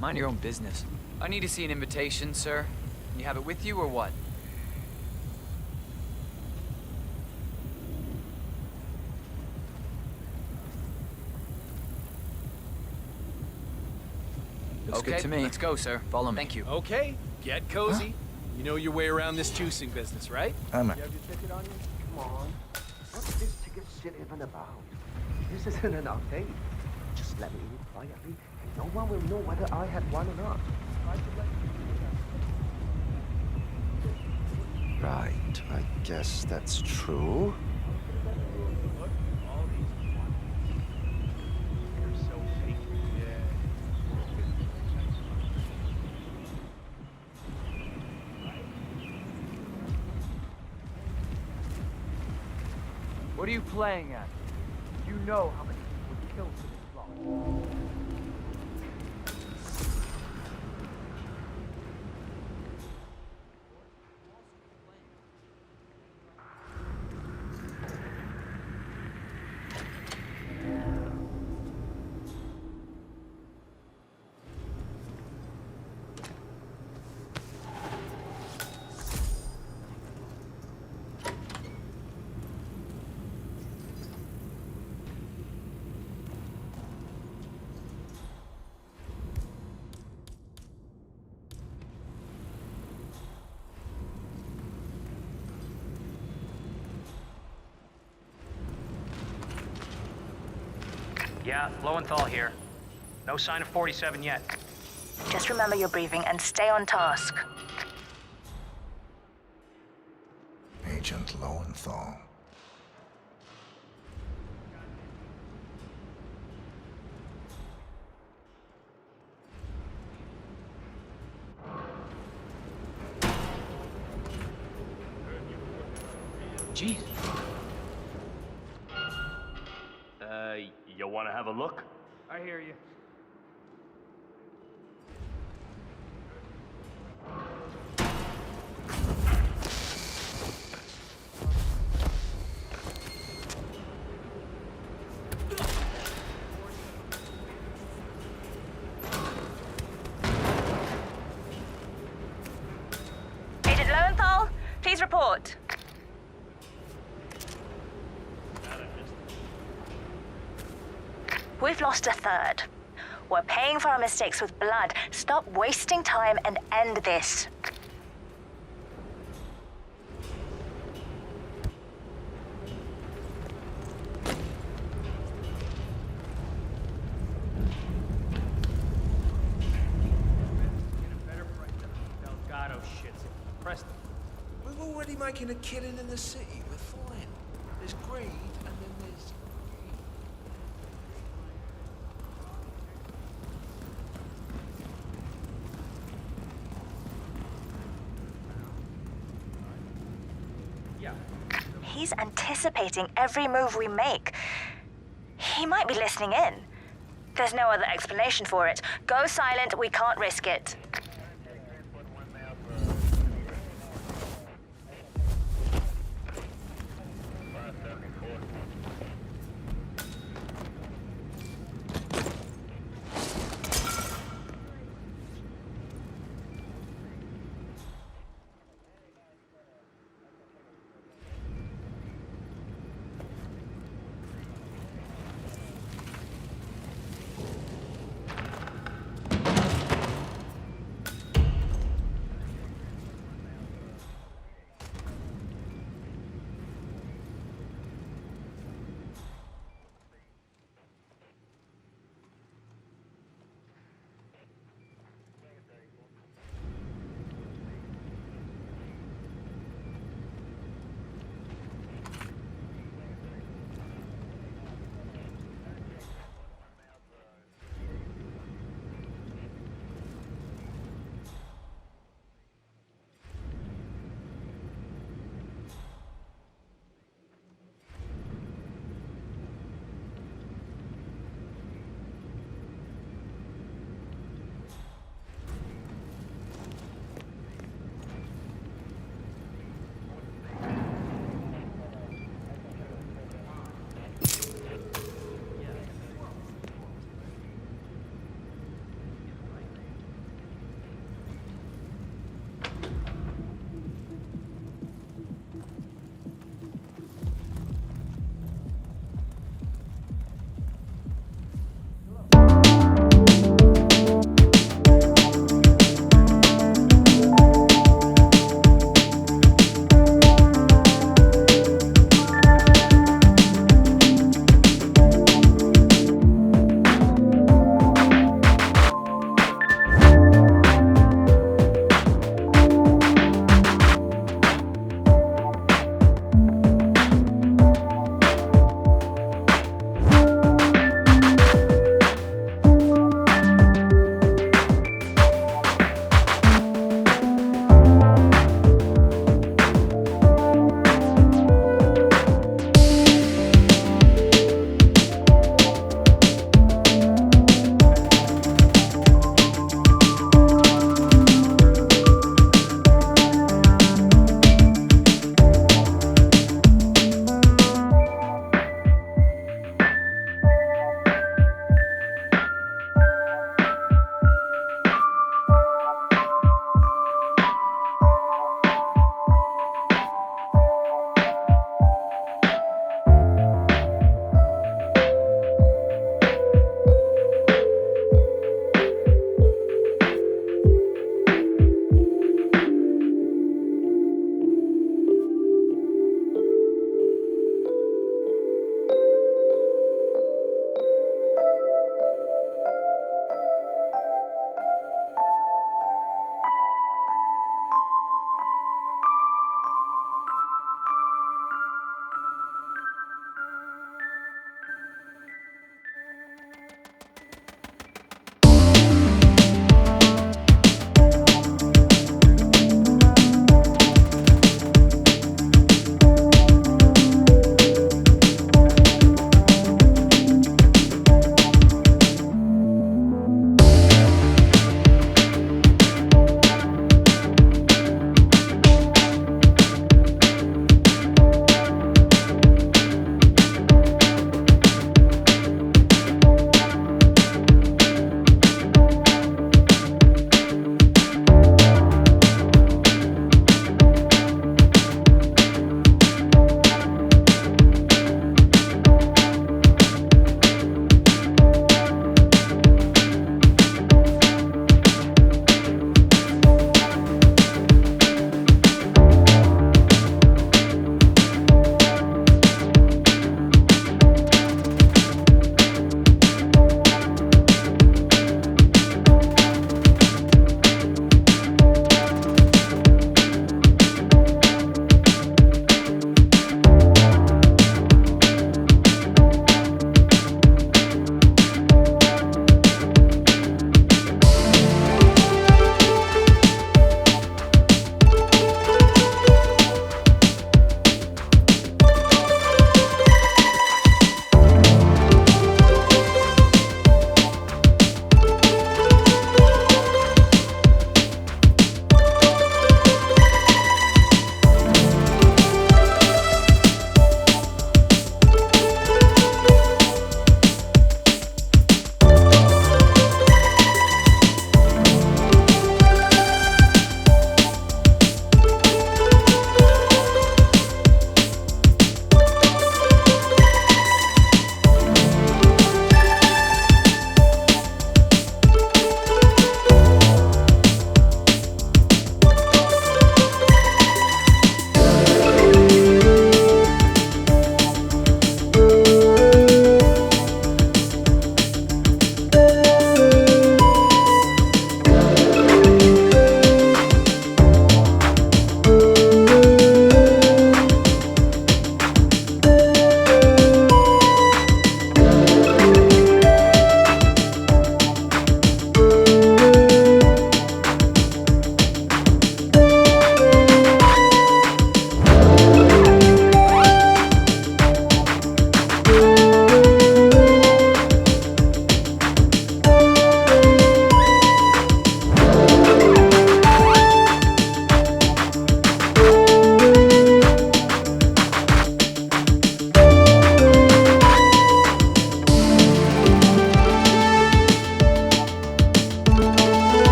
Mind your own business. I need to see an invitation, sir. You have it with you or what? Looks good to me. Let's go, sir. Follow me. Thank you. Okay, get cozy. You know your way around this juicing business, right? I'm You have your ticket on you? Come on. What's this ticket shit even about? This isn't an update. Just let me in quietly, and no one will know whether I had one or not. Right, I guess that's true. What are you playing at? You know how many people were killed for this plot. Yeah, Lowenthal here. No sign of 47 yet. Just remember your briefing and stay on task. Agent Lowenthal. Jeez. You want to have a look? I hear you. Agent Lowenthal, please report. We've lost a third. We're paying for our mistakes with blood. Stop wasting time and end this. Delgado shits. Preston. We're already making a killing in the city. We're fine. There's greed, and then there's... He's anticipating every move we make. He might be listening in. There's no other explanation for it. Go silent, we can't risk it.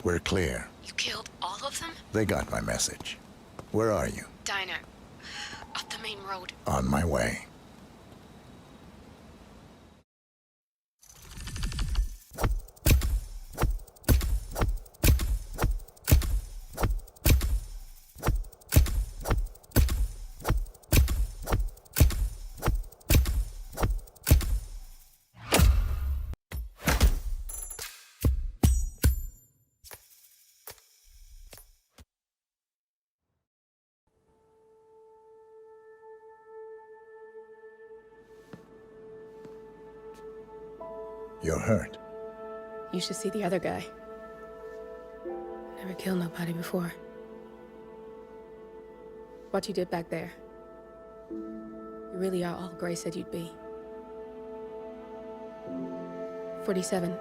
We're clear. You killed all of them? They got my message. Where are you? Diner. Up the main road. On my way. You're hurt. You should see the other guy. Never killed nobody before. What you did back there. You really are all Gray said you'd be. 47.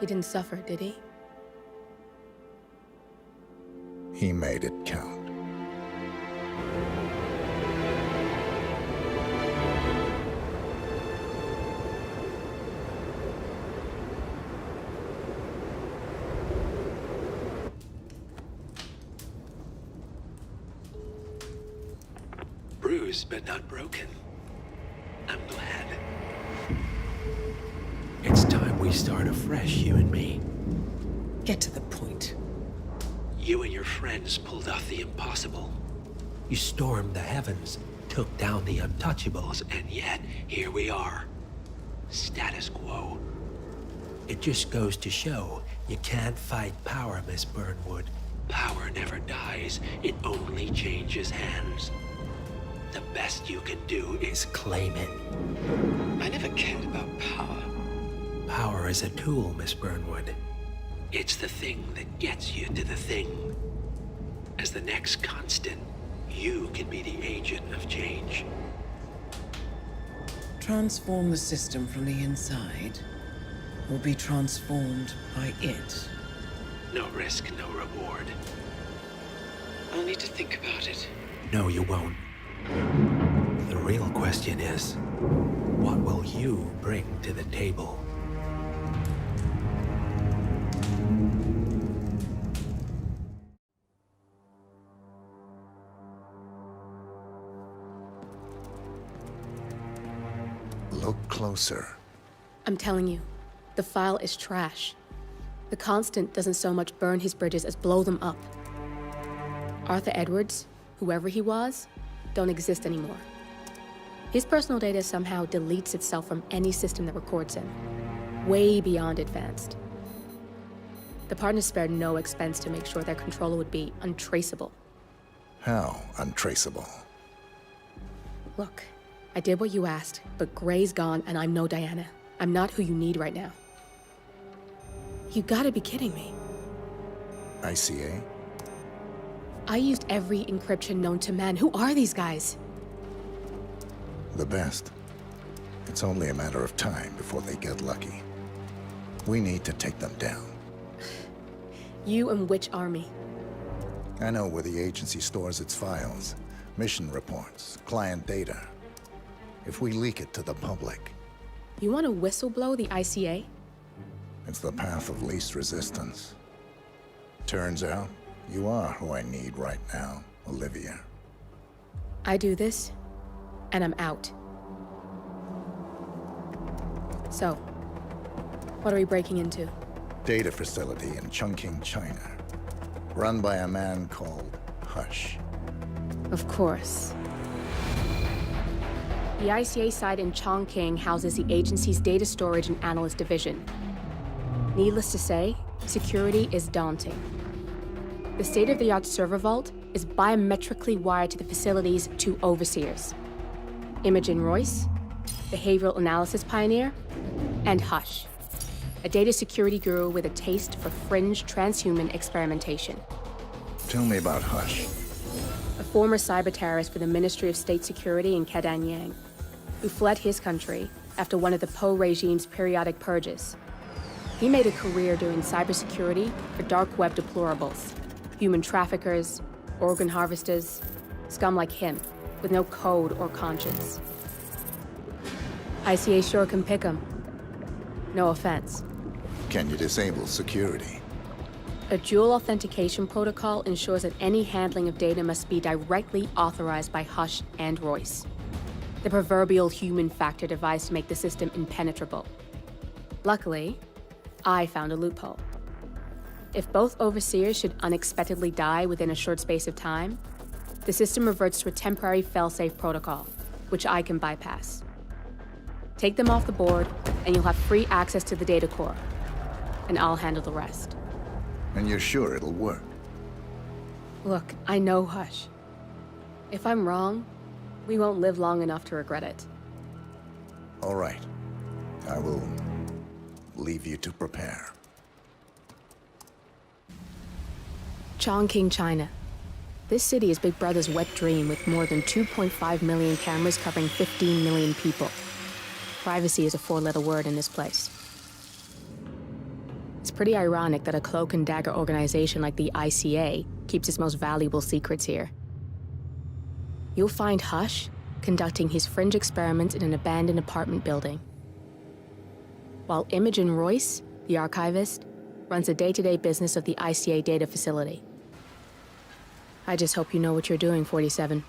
He didn't suffer, did he? He made it count. Bruised but not broken. I'm glad. It's time we start afresh, you and me. Get to the point. You and your friends pulled off the impossible. You stormed the heavens, took down the untouchables, And yet, here we are. Status quo. it just goes to show you can't fight power, Miss Burnwood. Power never dies, it only changes hands. The best you can do is Claim it. I never cared about power. Power is a tool, Miss Burnwood. It's the thing that gets you to the thing. As the next constant, you can be the agent of change. Transform the system from the inside, or be transformed by it. No risk, no reward. I'll need to think about it. No, you won't. The real question is, what will you bring to the table? Look closer. I'm telling you, the file is trash. The Constant doesn't so much burn his bridges as blow them up. Arthur Edwards, whoever he was, don't exist anymore. His personal data somehow deletes itself from any system that records him. Way beyond advanced. The partners spared no expense to make sure their controller would be untraceable. How untraceable? Look, I did what you asked, but Gray's gone and I'm no Diana. I'm not who you need right now. You gotta be kidding me. ICA? I used every encryption known to man. Who are these guys? The best. It's only a matter of time before they get lucky. We need to take them down. You and which army? I know where the agency stores its files, mission reports, client data. If we leak it to the public... You want to whistleblow the ICA? It's the path of least resistance. Turns out, you are who I need right now, Olivia. I do this, and I'm out. So, what are we breaking into? Data facility in Chongqing, China. Run by a man called Hush. Of course. The ICA site in Chongqing houses the agency's data storage and analyst division. Needless to say, security is daunting. The state-of-the-art server vault is biometrically wired to the facility's 2 overseers. Imogen Royce, behavioral analysis pioneer, and Hush, a data security guru with a taste for fringe transhuman experimentation. Tell me about Hush. A former cyber terrorist for the Ministry of State Security in Kedanyang, who fled his country after one of the Po regime's periodic purges. He made a career doing cybersecurity for dark web deplorables, human traffickers, organ harvesters, scum like him, with no code or conscience. ICA sure can pick 'em. No offense. Can you disable security? A dual authentication protocol ensures that any handling of data must be directly authorized by Hush and Royce. The proverbial human factor device to make the system impenetrable. Luckily, I found a loophole. If both overseers should unexpectedly die within a short space of time, the system reverts to a temporary fail-safe protocol, which I can bypass. Take them off the board, and you'll have free access to the data core, and I'll handle the rest. And you're sure it'll work? Look, I know Hush. If I'm wrong, we won't live long enough to regret it. All right. I will leave you to prepare. Chongqing, China. This city is Big Brother's wet dream with more than 2.5 million cameras covering 15 million people. Privacy is a 4-letter word in this place. It's pretty ironic that a cloak and dagger organization like the ICA keeps its most valuable secrets here. You'll find Hush conducting his fringe experiments in an abandoned apartment building, while Imogen Royce, the archivist, runs the day-to-day business of the ICA data facility. I just hope you know what you're doing, 47.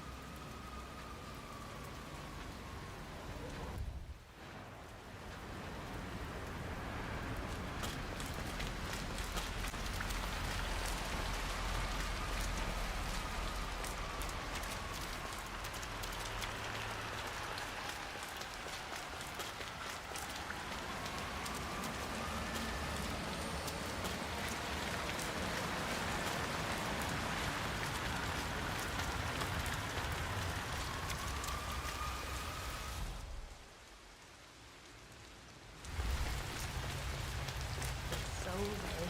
way.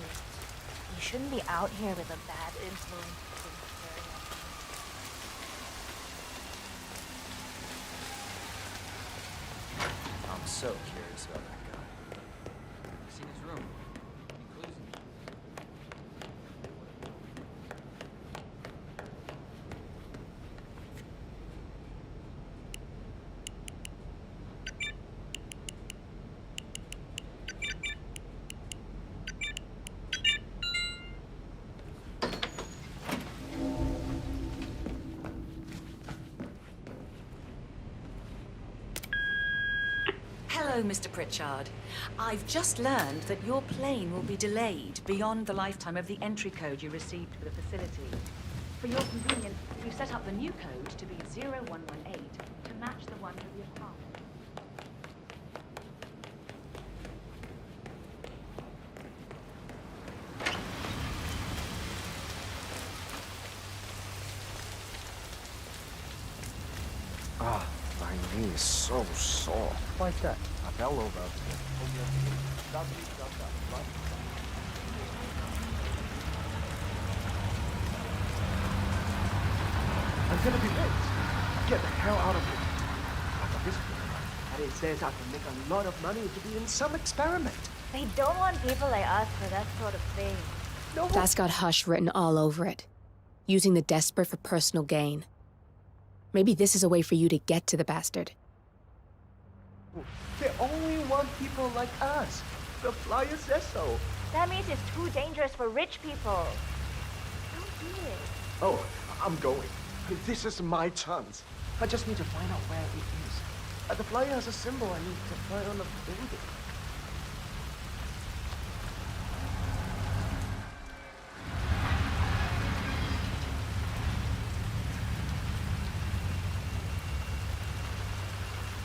You shouldn't be out here with a bad influence staring at I'm so curious about that guy. I've seen his room. Any clues? Hello, Mr. Pritchard. I've just learned that your plane will be delayed beyond the lifetime of the entry code you received for the facility. For your convenience, we've set up the new code to be 0118 to match the one for the apartment. Ah, my knee is so sore. Why is that? I fell over. I'm gonna be late. Get the hell out of here. After this and it says I can make a lot of money to be in some experiment. They don't want people like us for that sort of thing. No. That's got Hush written all over it. Using the desperate for personal gain. Maybe this is a way for you to get to the bastard. They only want people like us. The flyer says so. That means it's too dangerous for rich people. Don't do it. Oh, I'm going. This is my chance. I just need to find out where it is. The flyer has a symbol I need to find on the building.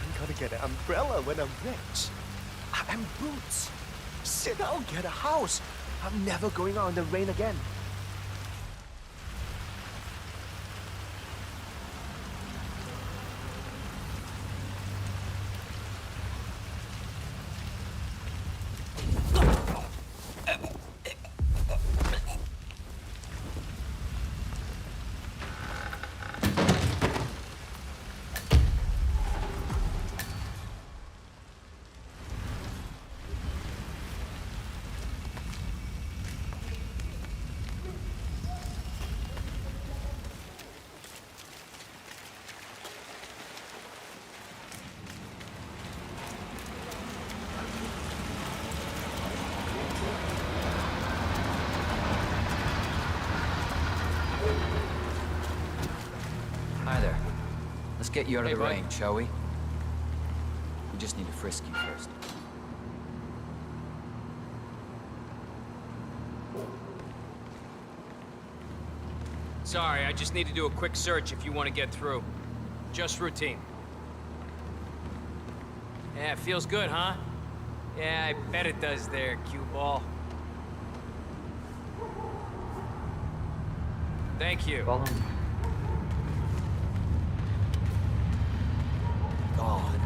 I'm gonna get an umbrella when I'm rich. And boots. Sit down, get a house. I'm never going out in the rain again. Hi there. Let's get you out of the rain, shall we? We just need to frisk you first. Sorry, I just need to do a quick search if you want to get through. Just routine. Yeah, it feels good, huh? Yeah, I bet it does there, cue ball. Thank you. Follow me. God.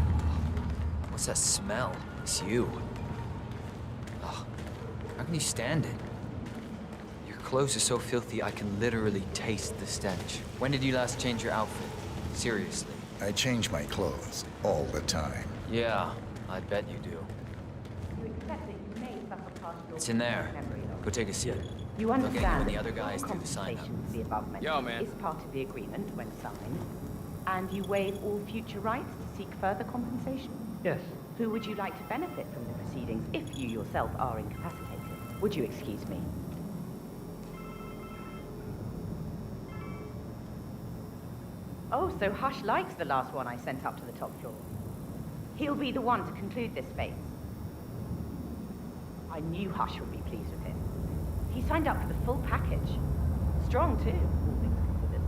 What's that smell? It's you. Ugh. How can you stand it? Your clothes are so filthy I can literally taste the stench. When did you last change your outfit? Seriously. I change my clothes all the time. Yeah, I bet you do. It's in there. Go take a seat. You They'll get you understand when the that other guys do the sign-up. compensation for the above mentioned Yo, man. is part of the agreement when signed, and you waive all future rights to seek further compensation? Yes. Who would you like to benefit from the proceedings if you yourself are incapacitated? Would you excuse me? Oh, so Hush likes the last one I sent up to the top floor. He'll be the one to conclude this phase. I knew Hush would be pleased with him. He signed up for the full package. Strong, too, all things considered.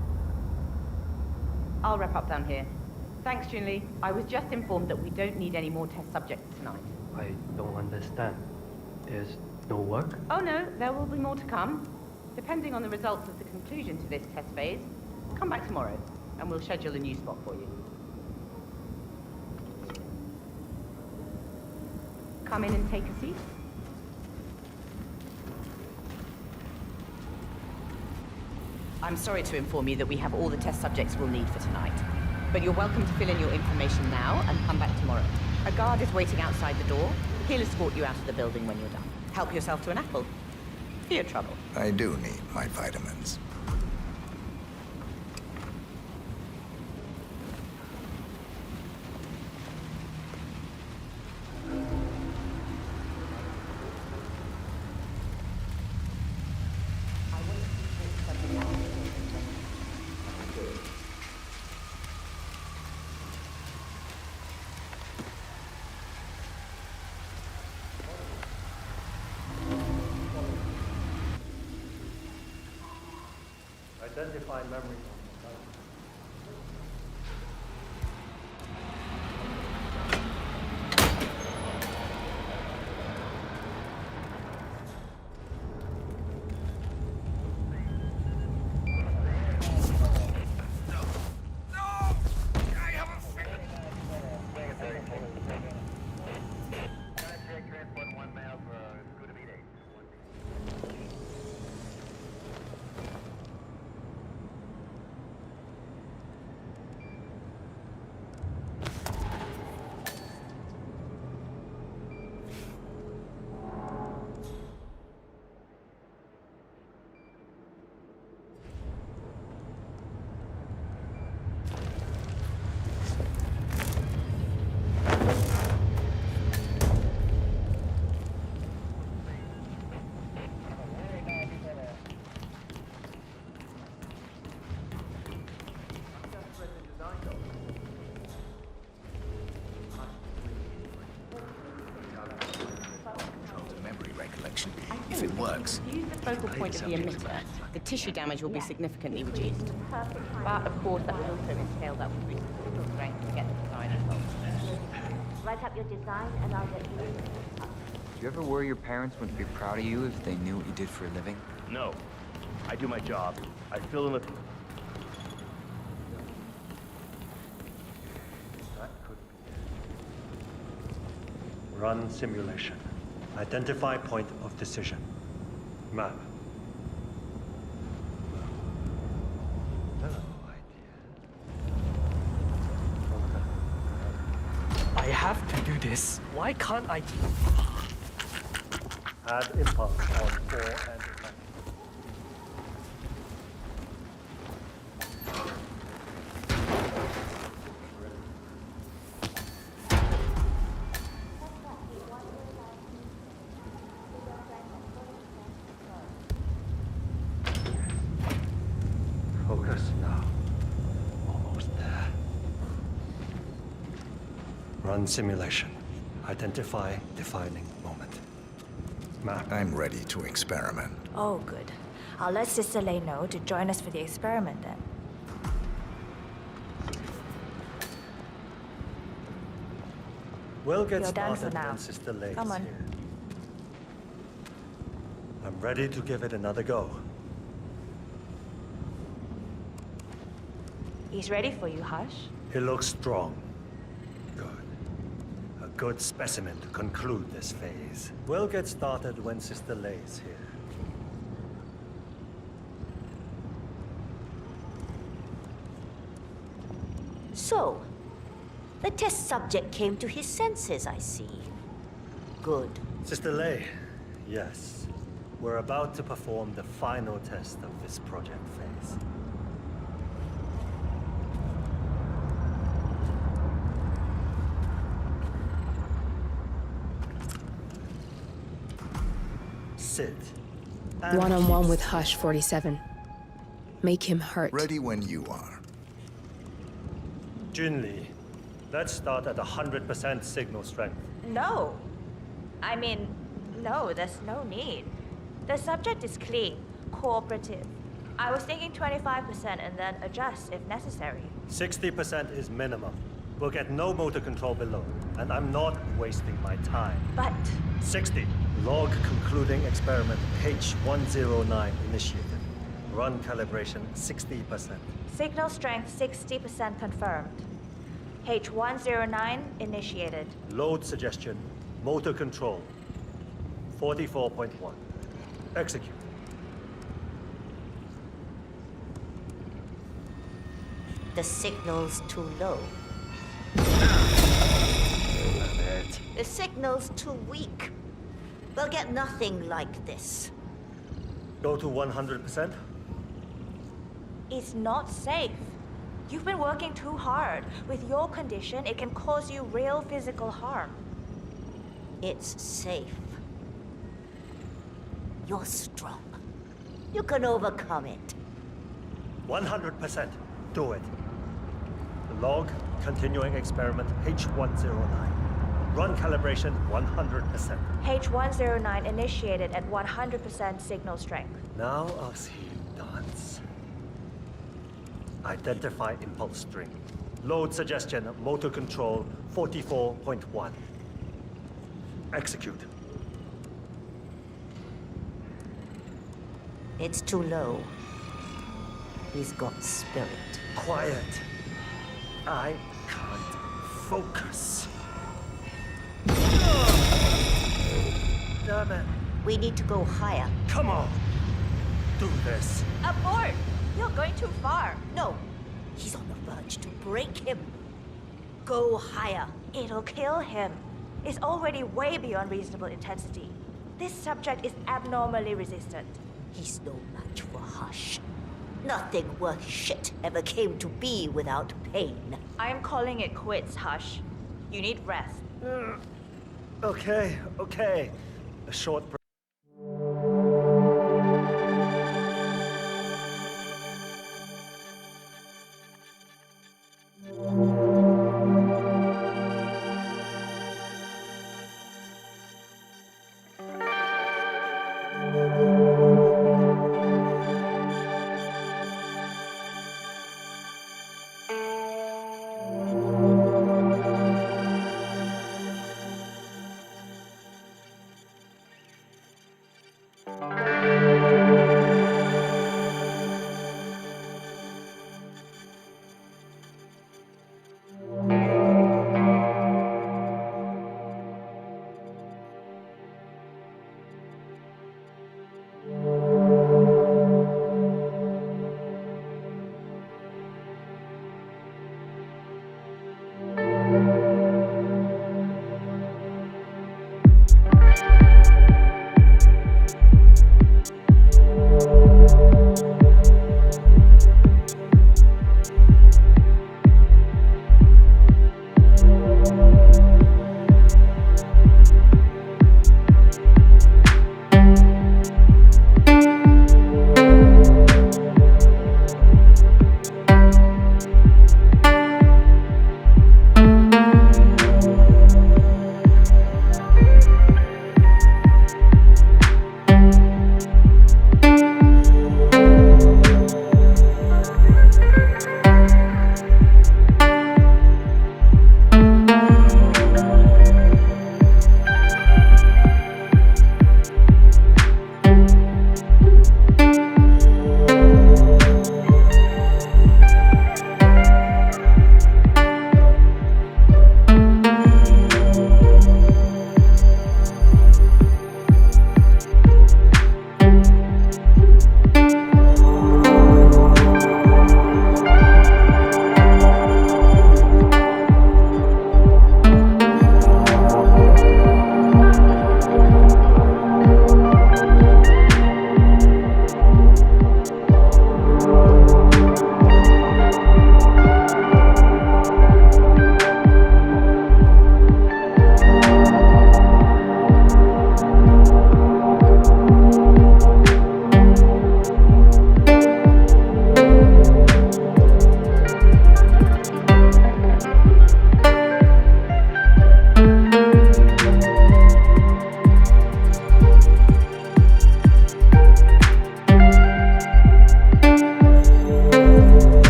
I'll wrap up down here. Thanks, Junli. I was just informed that we don't need any more test subjects tonight. I don't understand. There's no work? Oh, no, there will be more to come. Depending on the results of the conclusion to this test phase, come back tomorrow, and we'll schedule a new spot for you. Come in and take a seat. I'm sorry to inform you that we have all the test subjects we'll need for tonight. But you're welcome to fill in your information now and come back tomorrow. A guard is waiting outside the door. He'll escort you out of the building when you're done. Help yourself to an apple. For your trouble. I do need my vitamins. Identify memory. If it works. Use the focal point of the emitter. The tissue damage will be significantly reduced. But of course that will also entail that we boost the signal strength to get the design involved. Write up your design and I'll get you. Do you ever worry your parents wouldn't be proud of you if they knew what you did for a living? No. I do my job. I fill in the... Run simulation. Identify point of decision. Map. I have to do this. Why can't I? Add impulse on 4 and effect. Focus now. Almost there. Run simulation. Identify defining moment. Map. I'm ready to experiment. Oh, good. I'll let Sister Lei know to join us for the experiment then. We'll get You're done started for now. when Sister Lei's Come on. here. I'm ready to give it another go. He's ready for you, Hush. He looks strong. Good. A good specimen to conclude this phase. We'll get started when Sister Lei's here. So, the test subject came to his senses, I see. Good. Sister Lei, yes. We're about to perform the final test of this project phase. Sit. One-on-one with Hush 47. Make him hurt. Ready when you are. Junli, let's start at 100% signal strength. No. I mean, no, there's no need. The subject is clean, cooperative. I was thinking 25% and then adjust if necessary. 60% is minimum. We'll get no motor control below, and I'm not wasting my time. But... 60. Log concluding experiment H109 initiated. Run calibration 60%. Signal strength 60% confirmed. H109 initiated. Load suggestion, motor control 44.1. Execute. The signal's too low. The signal's too weak. We'll get nothing like this. Go to 100%? It's not safe. You've been working too hard. With your condition, it can cause you real physical harm. It's safe. You're strong. You can overcome it. 100%. Do it. Log, continuing experiment H109. Run calibration 100%. H109 initiated at 100% signal strength. Now I'll see you dance. Identify impulse string. Load suggestion, motor control 44.1. Execute. It's too low. He's got spirit. Quiet. I can't focus. Damn it. We need to go higher. Come on. Do this. Abort! You're going too far. No. He's on the verge to break him. Go higher. It'll kill him. It's already way beyond reasonable intensity. This subject is abnormally resistant. He's no match for Hush. Nothing worth shit ever came to be without pain. I am calling it quits, Hush. You need rest. Okay. A short break.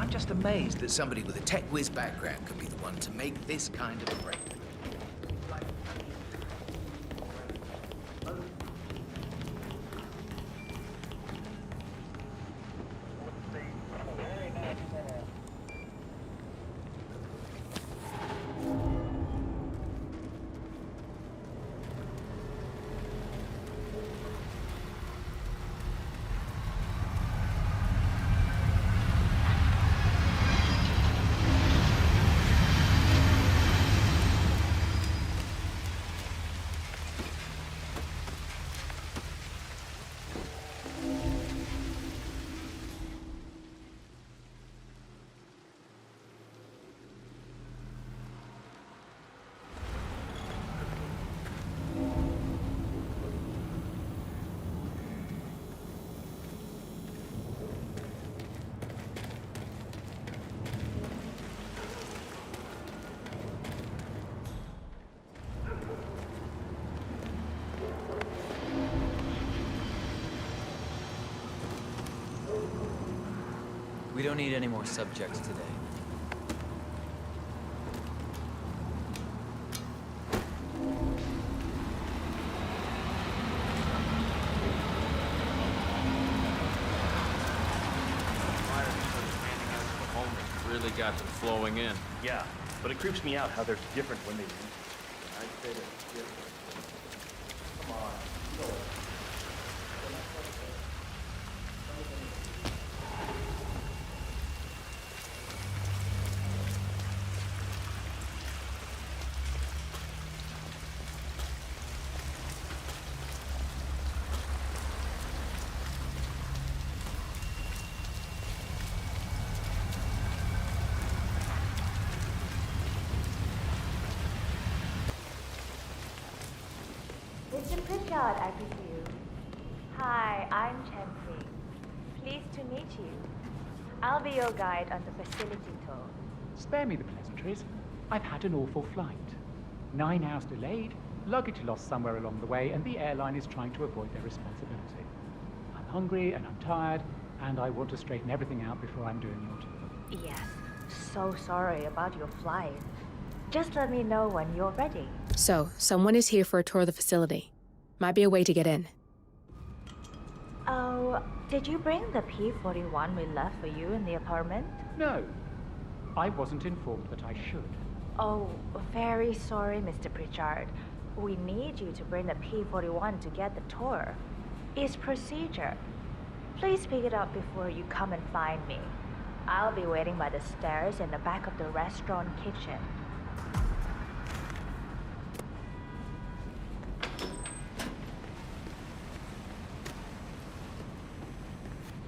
I'm just amazed that somebody with a tech whiz background could be the one to make this kind of a break. We don't need any more subjects today. Really got them flowing in. Yeah, but it creeps me out how they're different when they leave. I'd say they're different. Come on, go. Mr. Pritchard, I presume. Hi, I'm Chansey. Pleased to meet you. I'll be your guide on the facility tour. Spare me the pleasantries. I've had an awful flight. 9 hours delayed, luggage lost somewhere along the way, and the airline is trying to avoid their responsibility. I'm hungry and I'm tired, and I want to straighten everything out before I'm doing your tour. Yes, so sorry about your flight. Just let me know when you're ready. So, someone is here for a tour of the facility. Might be a way to get in. Oh, did you bring the P-41 we left for you in the apartment? No, I wasn't informed that I should. Oh, very sorry, Mr. Pritchard. We need you to bring the P-41 to get the tour. It's procedure. Please pick it up before you come and find me. I'll be waiting by the stairs in the back of the restaurant kitchen.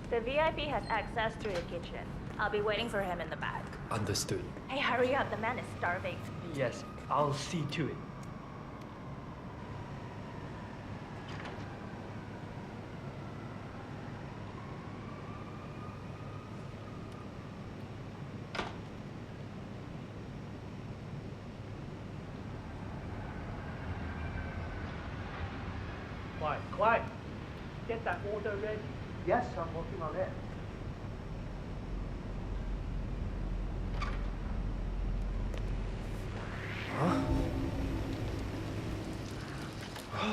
The VIP has access to the kitchen. I'll be waiting for him in the back. Understood. Hey, hurry up. The man is starving. Yes, I'll see to it. Quiet. Get that order ready. Yes, I'm working on it. Huh?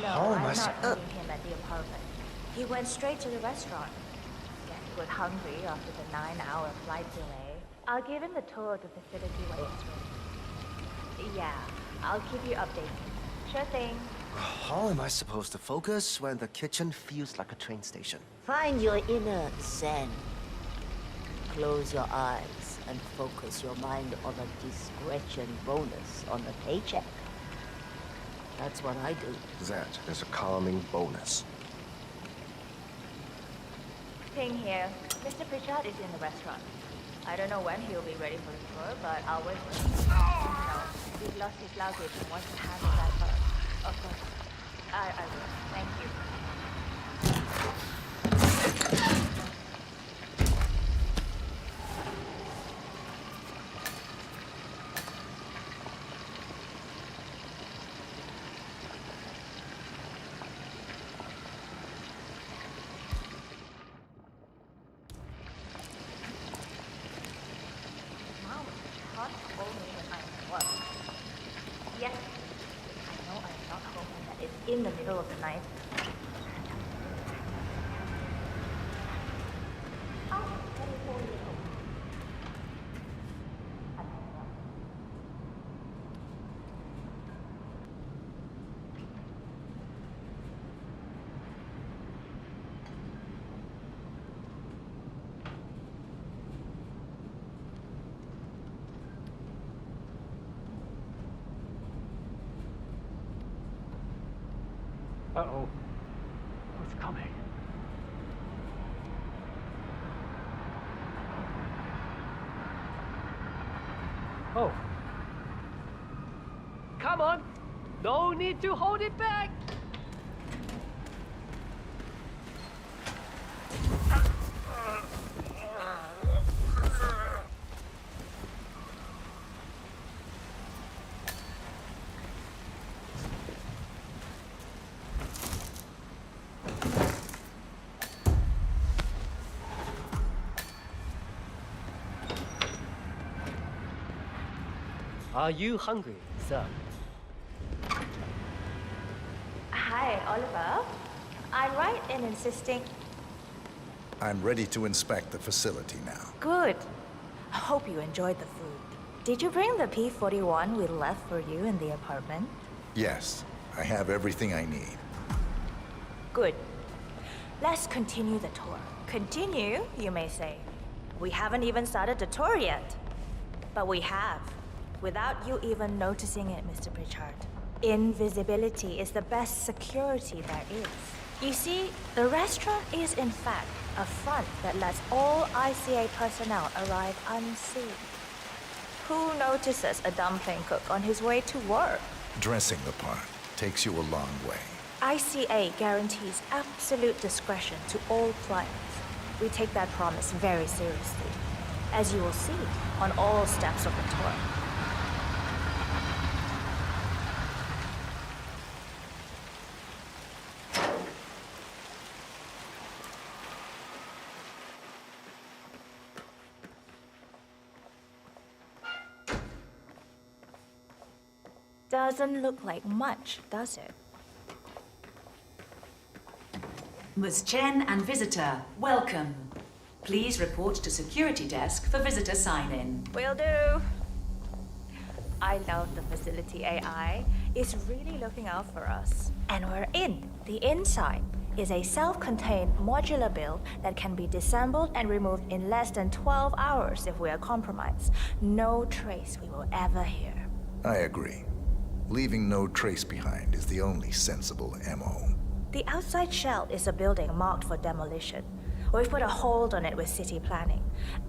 No, I'm not meeting him at the apartment. He went straight to the restaurant. Yeah, he was hungry after the 9-hour flight delay. I'll give him the tour of the facility when it's ready. Yeah, I'll keep you updated. Sure thing. How am I supposed to focus when the kitchen feels like a train station? Find your inner zen. Close your eyes and focus your mind on a discretion bonus on the paycheck. That's what I do. That is a calming bonus. Ping here. Mr. Pritchard is in the restaurant. I don't know when he'll be ready for the tour, but I'll wait for him. No, he's lost his luggage and wants to handle that first. Of course. I will. Thank you. not call me when I'm at work. Yes, I know I am not hoping that it's in the middle of the night. I'll just let it for you. Uh-oh. What's coming? Oh. Come on! No need to hold it back! Are you hungry, sir? Hi, Oliver. I'm right in insisting. I'm ready to inspect the facility now. Good. I hope you enjoyed the food. Did you bring the P-41 we left for you in the apartment? Yes, I have everything I need. Good. Let's continue the tour. Continue, you may say. We haven't even started the tour yet. But we have. Without you even noticing it, Mr. Pritchard. Invisibility is the best security there is. You see, the restaurant is in fact a front that lets all ICA personnel arrive unseen. Who notices a dumpling cook on his way to work? Dressing the part takes you a long way. ICA guarantees absolute discretion to all clients. We take that promise very seriously, as you will see on all steps of the tour. Doesn't look like much, does it? Ms. Chen and visitor, welcome. Please report to security desk for visitor sign-in. Will do. I love the facility AI. It's really looking out for us. And we're in. The inside is a self-contained modular build that can be disassembled and removed in less than 12 hours if we are compromised. No trace we will ever hear. I agree. Leaving no trace behind is the only sensible MO. The outside shell is a building marked for demolition. We've put a hold on it with city planning.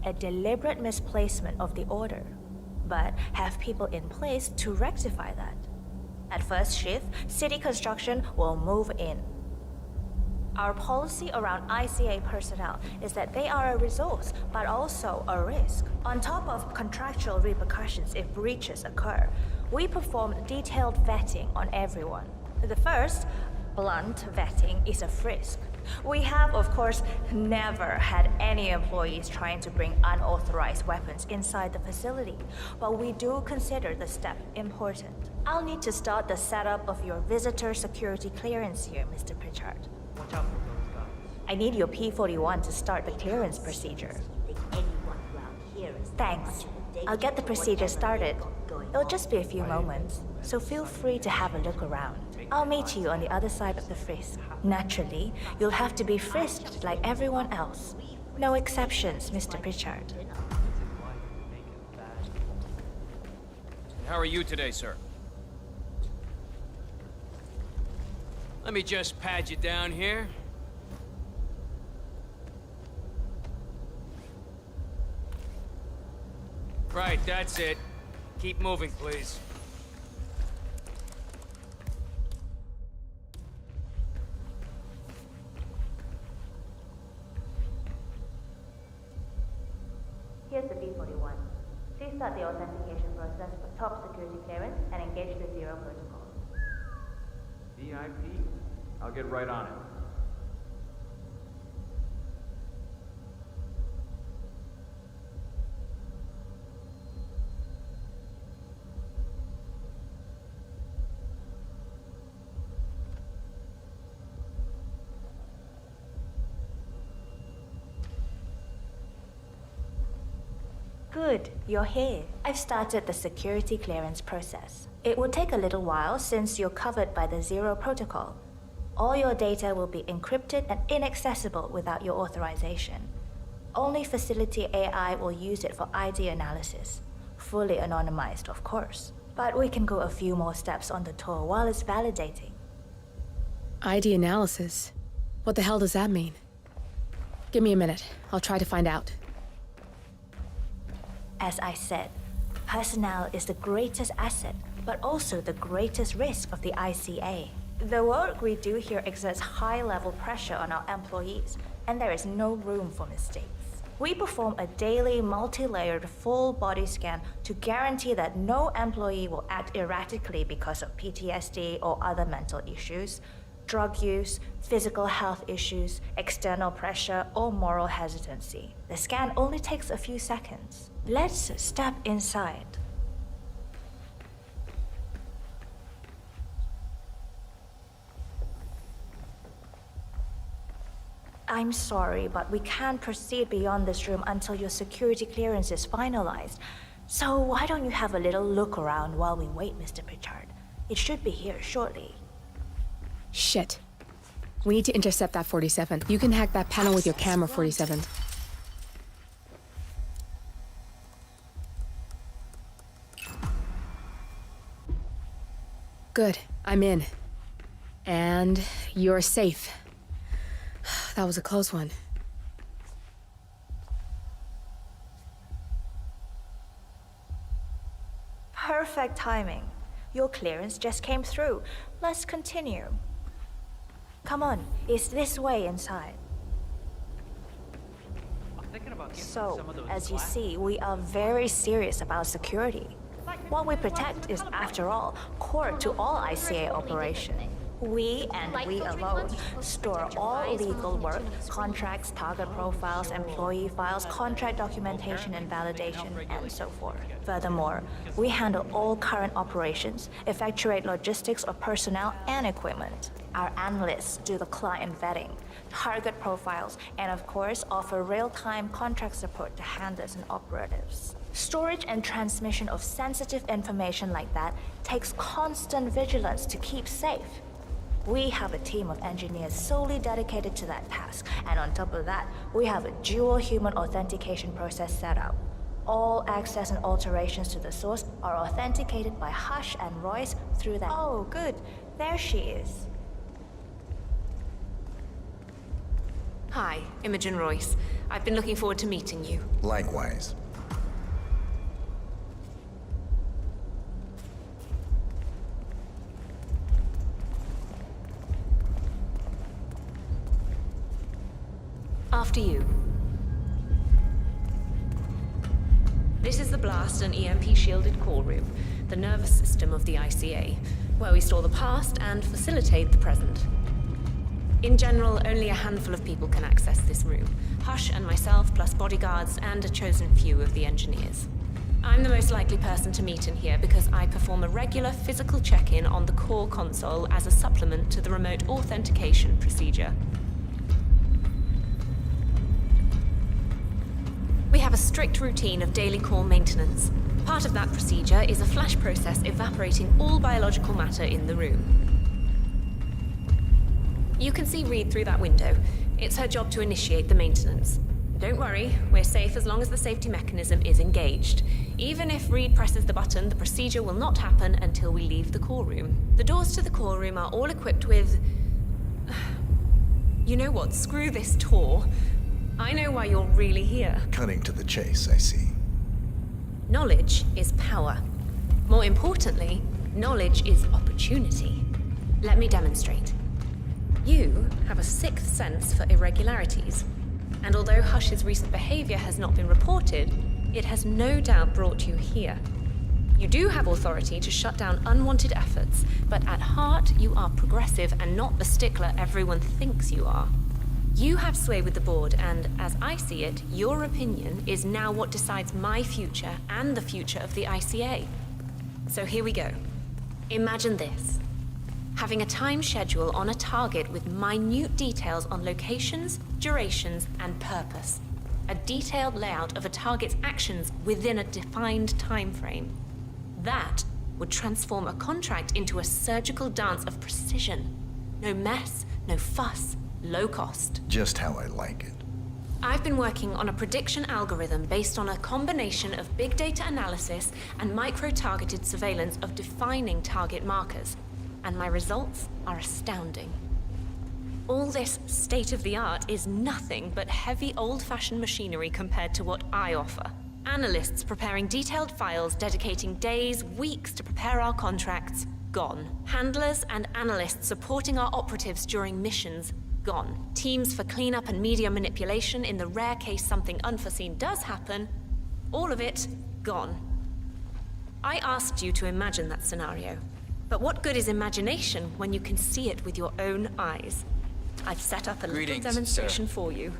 A deliberate misplacement of the order. But have people in place to rectify that. At first shift, city construction will move in. Our policy around ICA personnel is that they are a resource, but also a risk. On top of contractual repercussions if breaches occur, we perform detailed vetting on everyone. The first, blunt vetting, is a frisk. We have, of course, never had any employees trying to bring unauthorized weapons inside the facility, but we do consider the step important. I'll need to start the setup of your visitor security clearance here, Mr. Pritchard. Watch out for those guys. I need your P-41 to start the clearance procedure. Thanks. I'll get the procedure started. It'll just be a few moments, so feel free to have a look around. I'll meet you on the other side of the frisk. Naturally, you'll have to be frisked like everyone else. No exceptions, Mr. Pritchard. How are you today, sir? Let me just pad you down here. Right, that's it. Keep moving, please. Here's the P-41. Please start the authentication process for top security clearance and engage the Zero protocol. VIP? I'll get right on it. Good, you're here. I've started the security clearance process. It will take a little while since you're covered by the Zero Protocol. All your data will be encrypted and inaccessible without your authorization. Only facility AI will use it for ID analysis. Fully anonymized, of course. But we can go a few more steps on the tour while it's validating. ID analysis? What the hell does that mean? Give me a minute. I'll try to find out. As I said, personnel is the greatest asset, but also the greatest risk of the ICA. The work we do here exerts high-level pressure on our employees, and there is no room for mistakes. We perform a daily, multi-layered, full-body scan to guarantee that no employee will act erratically because of PTSD or other mental issues, drug use, physical health issues, external pressure, or moral hesitancy. The scan only takes a few seconds. Let's step inside. I'm sorry, but we can't proceed beyond this room until your security clearance is finalized. So why don't you have a little look around while we wait, Mr. Pritchard? It should be here shortly. Shit. We need to intercept that 47. You can hack that panel with your camera, 47. Good. I'm in. And you're safe. That was a close one. Perfect timing. Your clearance just came through. Let's continue. Come on, it's this way inside. So, as you see, we are very serious about security. What we protect is, after all, core to all ICA operation. We, and we alone, store all legal work, contracts, target profiles, employee files, contract documentation and validation, and so forth. Furthermore, we handle all current operations, effectuate logistics of personnel and equipment. Our analysts do the client vetting, target profiles, and of course, offer real-time contract support to handlers and operatives. Storage and transmission of sensitive information like that takes constant vigilance to keep safe. We have a team of engineers solely dedicated to that task, and on top of that, we have a dual human authentication process set up. All access and alterations to the source are authenticated by Hush and Royce through that. Oh, good. There she is. Hi, Imogen Royce. I've been looking forward to meeting you. Likewise. After you. This is the blast and EMP-shielded call room, the nervous system of the ICA, where we store the past and facilitate the present. In general, only a handful of people can access this room. Hush and myself, plus bodyguards and a chosen few of the engineers. I'm the most likely person to meet in here because I perform a regular physical check-in on the core console as a supplement to the remote authentication procedure. We have a strict routine of daily core maintenance. Part of that procedure is a flash process evaporating all biological matter in the room. You can see Reed through that window. It's her job to initiate the maintenance. Don't worry, we're safe as long as the safety mechanism is engaged. Even if Reed presses the button, the procedure will not happen until we leave the core room. The doors to the core room are all equipped with... You know what? Screw this tour. I know why you're really here. Cutting to the chase, I see. Knowledge is power. More importantly, knowledge is opportunity. Let me demonstrate. You have a sixth sense for irregularities. And although Hush's recent behavior has not been reported, it has no doubt brought you here. You do have authority to shut down unwanted efforts, but at heart, you are progressive and not the stickler everyone thinks you are. You have sway with the board, and as I see it, your opinion is now what decides my future and the future of the ICA. So here we go. Imagine this. Having a time schedule on a target with minute details on locations, durations, and purpose. a detailed layout of a target's actions within a defined time frame. That would transform a contract into a surgical dance of precision. No mess, no fuss, low cost. Just how I like it. I've been working on a prediction algorithm based on a combination of big data analysis and micro-targeted surveillance of defining target markers, and my results are astounding. All this state-of-the-art is nothing but heavy old-fashioned machinery compared to what I offer. Analysts preparing detailed files dedicating days, weeks to prepare our contracts, gone. Handlers and analysts supporting our operatives during missions, gone. Teams for cleanup and media manipulation in the rare case something unforeseen does happen, all of it, gone. I asked you to imagine that scenario, but what good is imagination when you can see it with your own eyes? I've set up a little demonstration for you.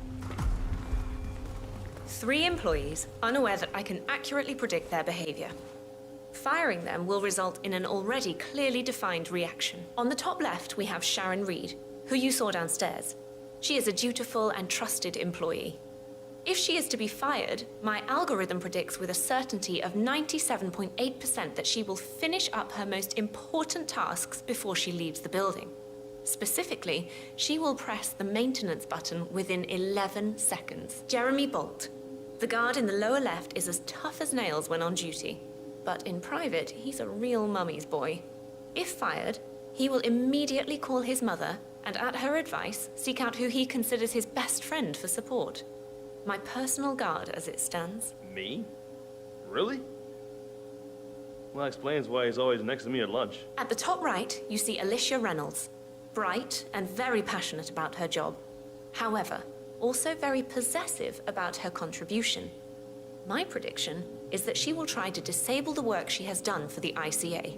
3 employees, unaware that I can accurately predict their behavior. Firing them will result in an already clearly defined reaction. On the top left, we have Sharon Reed, who you saw downstairs. She is a dutiful and trusted employee. If she is to be fired, my algorithm predicts with a certainty of 97.8% that she will finish up her most important tasks before she leaves the building. Specifically, she will press the maintenance button within 11 seconds. Jeremy Bolt, the guard in the lower left, is as tough as nails when on duty, but in private, he's a real mummy's boy. If fired, he will immediately call his mother and, at her advice, seek out who he considers his best friend for support. My personal guard, as it stands. Me? Really? Well, that explains why he's always next to me at lunch. At the top right, you see Alicia Reynolds, bright and very passionate about her job. However, also very possessive about her contribution. My prediction is that she will try to disable the work she has done for the ICA.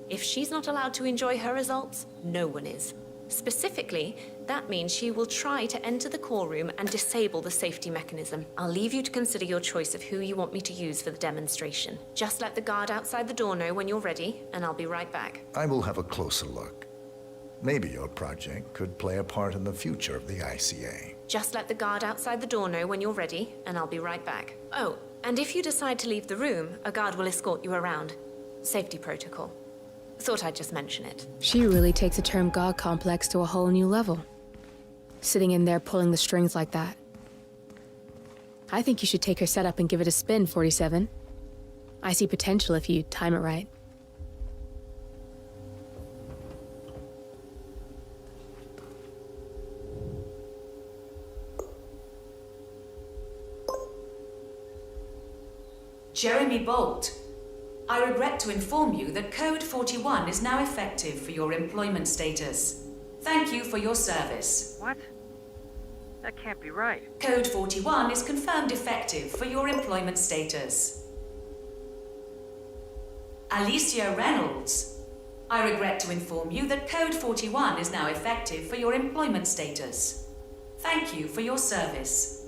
If she's not allowed to enjoy her results, no one is. Specifically, that means she will try to enter the core room and disable the safety mechanism. I'll leave you to consider your choice of who you want me to use for the demonstration. Just let the guard outside the door know when you're ready, and I'll be right back. I will have a closer look. Maybe your project could play a part in the future of the ICA. Just let the guard outside the door know when you're ready, and I'll be right back. Oh, and if you decide to leave the room, a guard will escort you around. Safety protocol. Thought I'd just mention it. She really takes the term God complex to a whole new level. Sitting in there pulling the strings like that. I think you should take her setup and give it a spin, 47. I see potential if you time it right. Jeremy Bolt, I regret to inform you that Code 41 is now effective for your employment status. Thank you for your service. What? That can't be right. Code 41 is confirmed effective for your employment status. Alicia Reynolds, I regret to inform you that Code 41 is now effective for your employment status. Thank you for your service.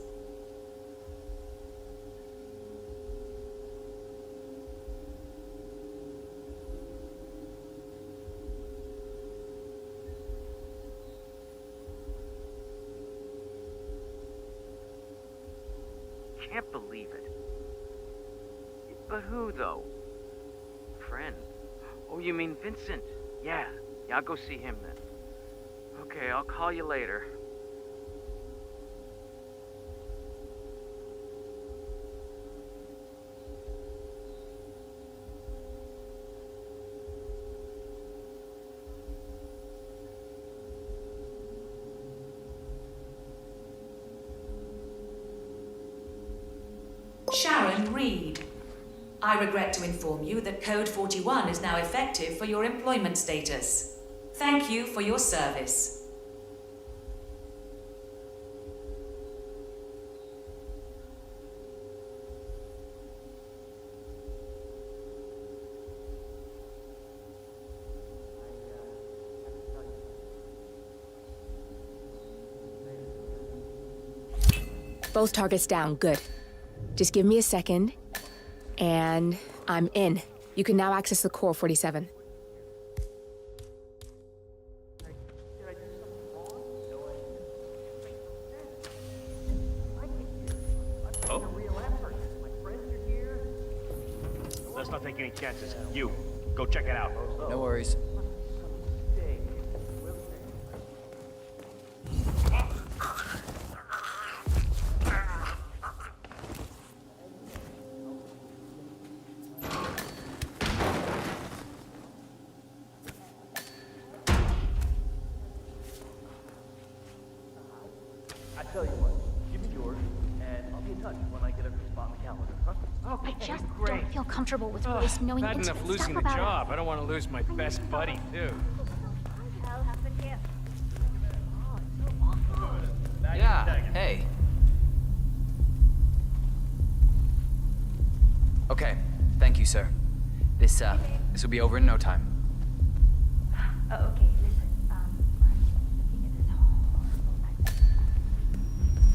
Can't believe it. But who, though? Friend? Oh, you mean Vincent? Yeah, I'll go see him then. Okay, I'll call you later. Sharon Reed, I regret to inform you that Code 41 is now effective for your employment status. Thank you for your service. Both targets down, good. Just give me a second, and I'm in. You can now access the core, 47. Let's not take any chances. You, go check it out. No worries. I tell you what, give me yours, and I'll be in touch when I get a spot on the calendar, huh? I just don't feel comfortable with Royce knowing Bad enough intimate losing stuff the about job. I don't want to lose my best buddy, too. What the hell happened here? Yeah, hey. Okay, thank you, sir. This will be over in no time. Oh, okay, listen, I'm looking at this horrible nightmare.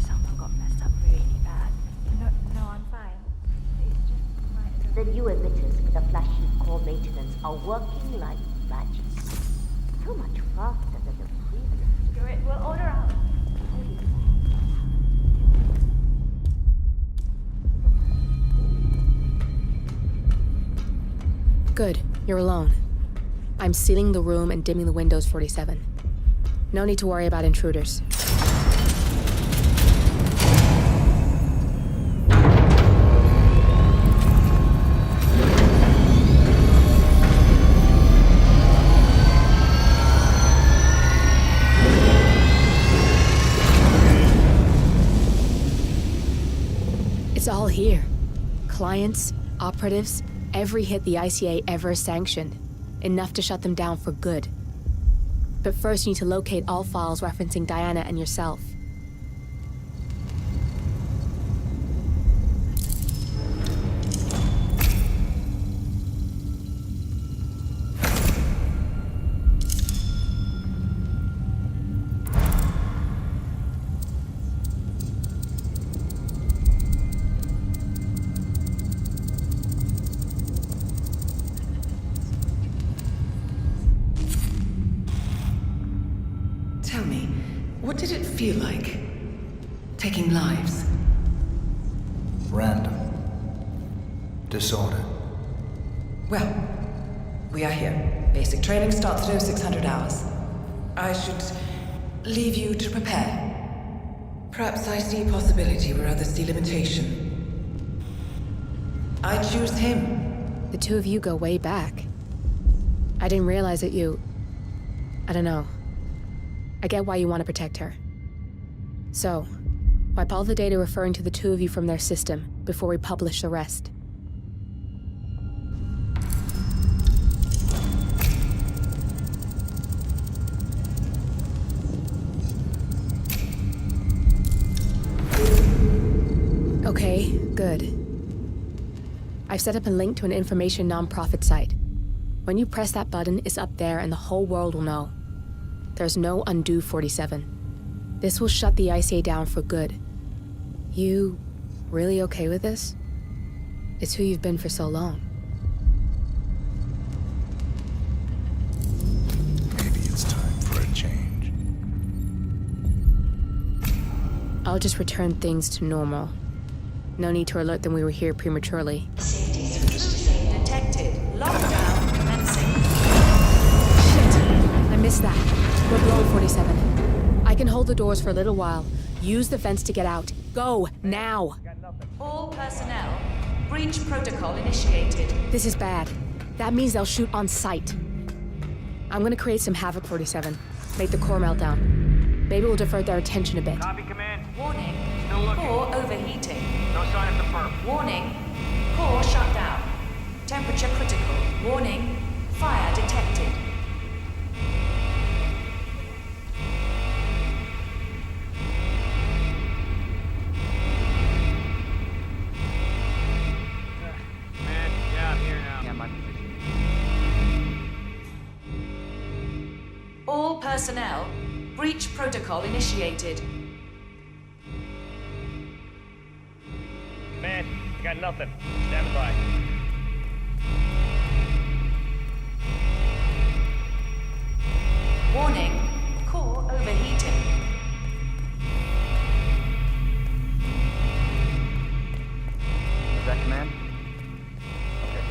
Someone got messed up really bad. No, I'm fine. It's just The new emitters with the flashy core maintenance are working like magic. So much faster than the previous. screw it, we'll order out. Good, you're alone. I'm sealing the room and dimming the windows, 47. No need to worry about intruders. It's all here. Clients, operatives, every hit the ICA ever sanctioned. Enough to shut them down for good. But first you need to locate all files referencing Diana and yourself. Tell me, what did it feel like? Taking lives? Random. Disorder. Well, we are here. Basic training starts at 0600 hours. I should leave you to prepare. Perhaps I see possibility where others see limitation. I choose him. The two of you go way back. I didn't realize that you... I don't know. I get why you want to protect her. So, wipe all the data referring to the two of you from their system before we publish the rest. Okay, good. I've set up a link to an information nonprofit site. When you press that button, it's up there and the whole world will know. There's no undo, 47. This will shut the ICA down for good. You really okay with this? It's who you've been for so long. Maybe it's time for a change. I'll just return things to normal. No need to alert them we were here prematurely. Detected. Lockdown commencing. Shit! I missed that. We're blown, 47. I can hold the doors for a little while. Use the fence to get out. Go, now! All personnel. Breach protocol initiated. This is bad. That means they'll shoot on sight. I'm gonna create some havoc, 47. Make the core meltdown. Maybe we'll divert their attention a bit. Copy, command. Warning. Still looking. Core overheating. No sign of the perp. Warning. Core shut down. Temperature critical. Warning. Fire detected. Man, yeah, I'm here now. Yeah, my position. All personnel. Breach protocol initiated. Man, I got nothing. Stand by. Warning. Core overheating. Is that command? Okay.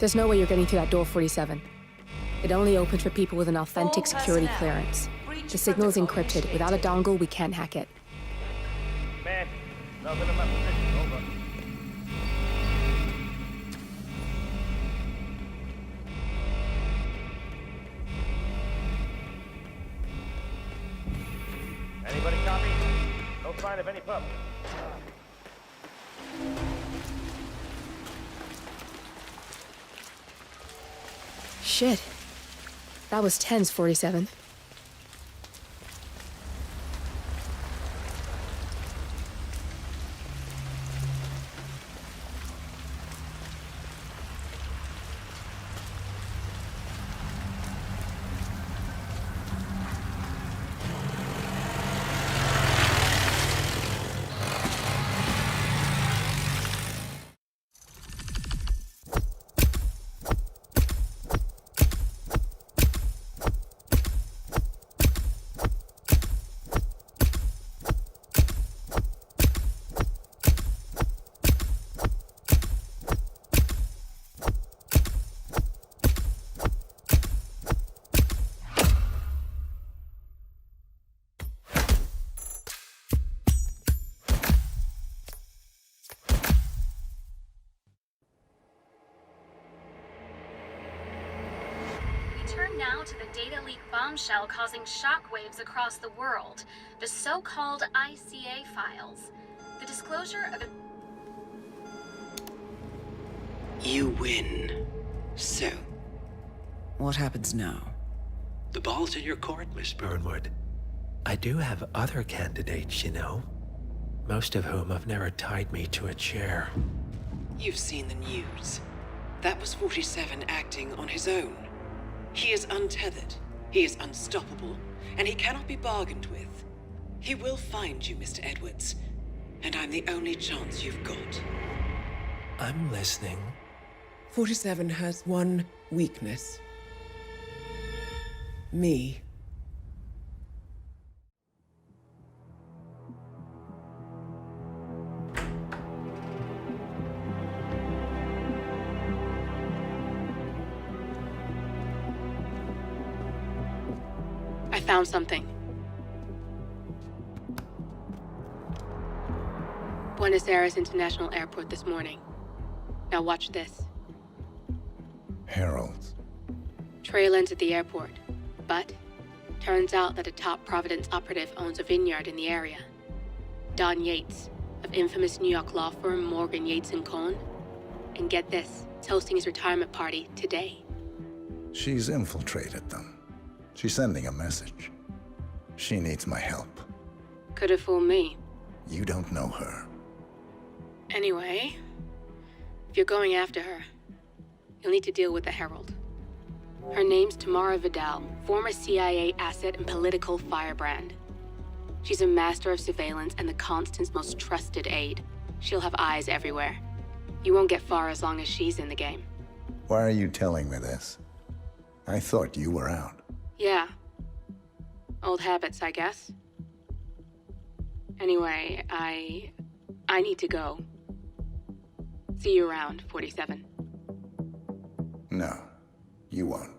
There's no way you're getting through that door, 47. It only opens for people with an authentic security clearance. The signal is encrypted. Without a dongle, we can't hack it. Man, nothing in my position. Over. Anybody copy? No sign of any pup. Shit. That was tense, 47. Turn now to the data leak bombshell causing shockwaves across the world, the so-called ICA files. The disclosure of... You win. So, What happens now? the ball's in your court, Miss Burnwood. I do have other candidates, you know. Most of whom have never tied me to a chair. You've seen the news. That was 47 acting on his own. He is untethered, he is unstoppable, and he cannot be bargained with. He will find you, Mr. Edwards, and I'm the only chance you've got. I'm listening. 47 has one weakness. Me. I found something. Buenos Aires International Airport this morning. Now watch this. Heralds. Trail ends at the airport, but turns out that a top Providence operative owns a vineyard in the area. Don Yates, of infamous New York law firm Morgan, Yates & Cohn. And get this, he's hosting his retirement party today. She's infiltrated them. She's sending a message. She needs my help. Could have fooled me. You don't know her. Anyway, if you're going after her, you'll need to deal with the Herald. Her name's Tamara Vidal, former CIA asset and political firebrand. She's a master of surveillance and the Constant's most trusted aide. She'll have eyes everywhere. You won't get far as long as she's in the game. Why are you telling me this? I thought you were out. Yeah. Old habits, I guess. Anyway, I need to go. See you around, 47. No, you won't.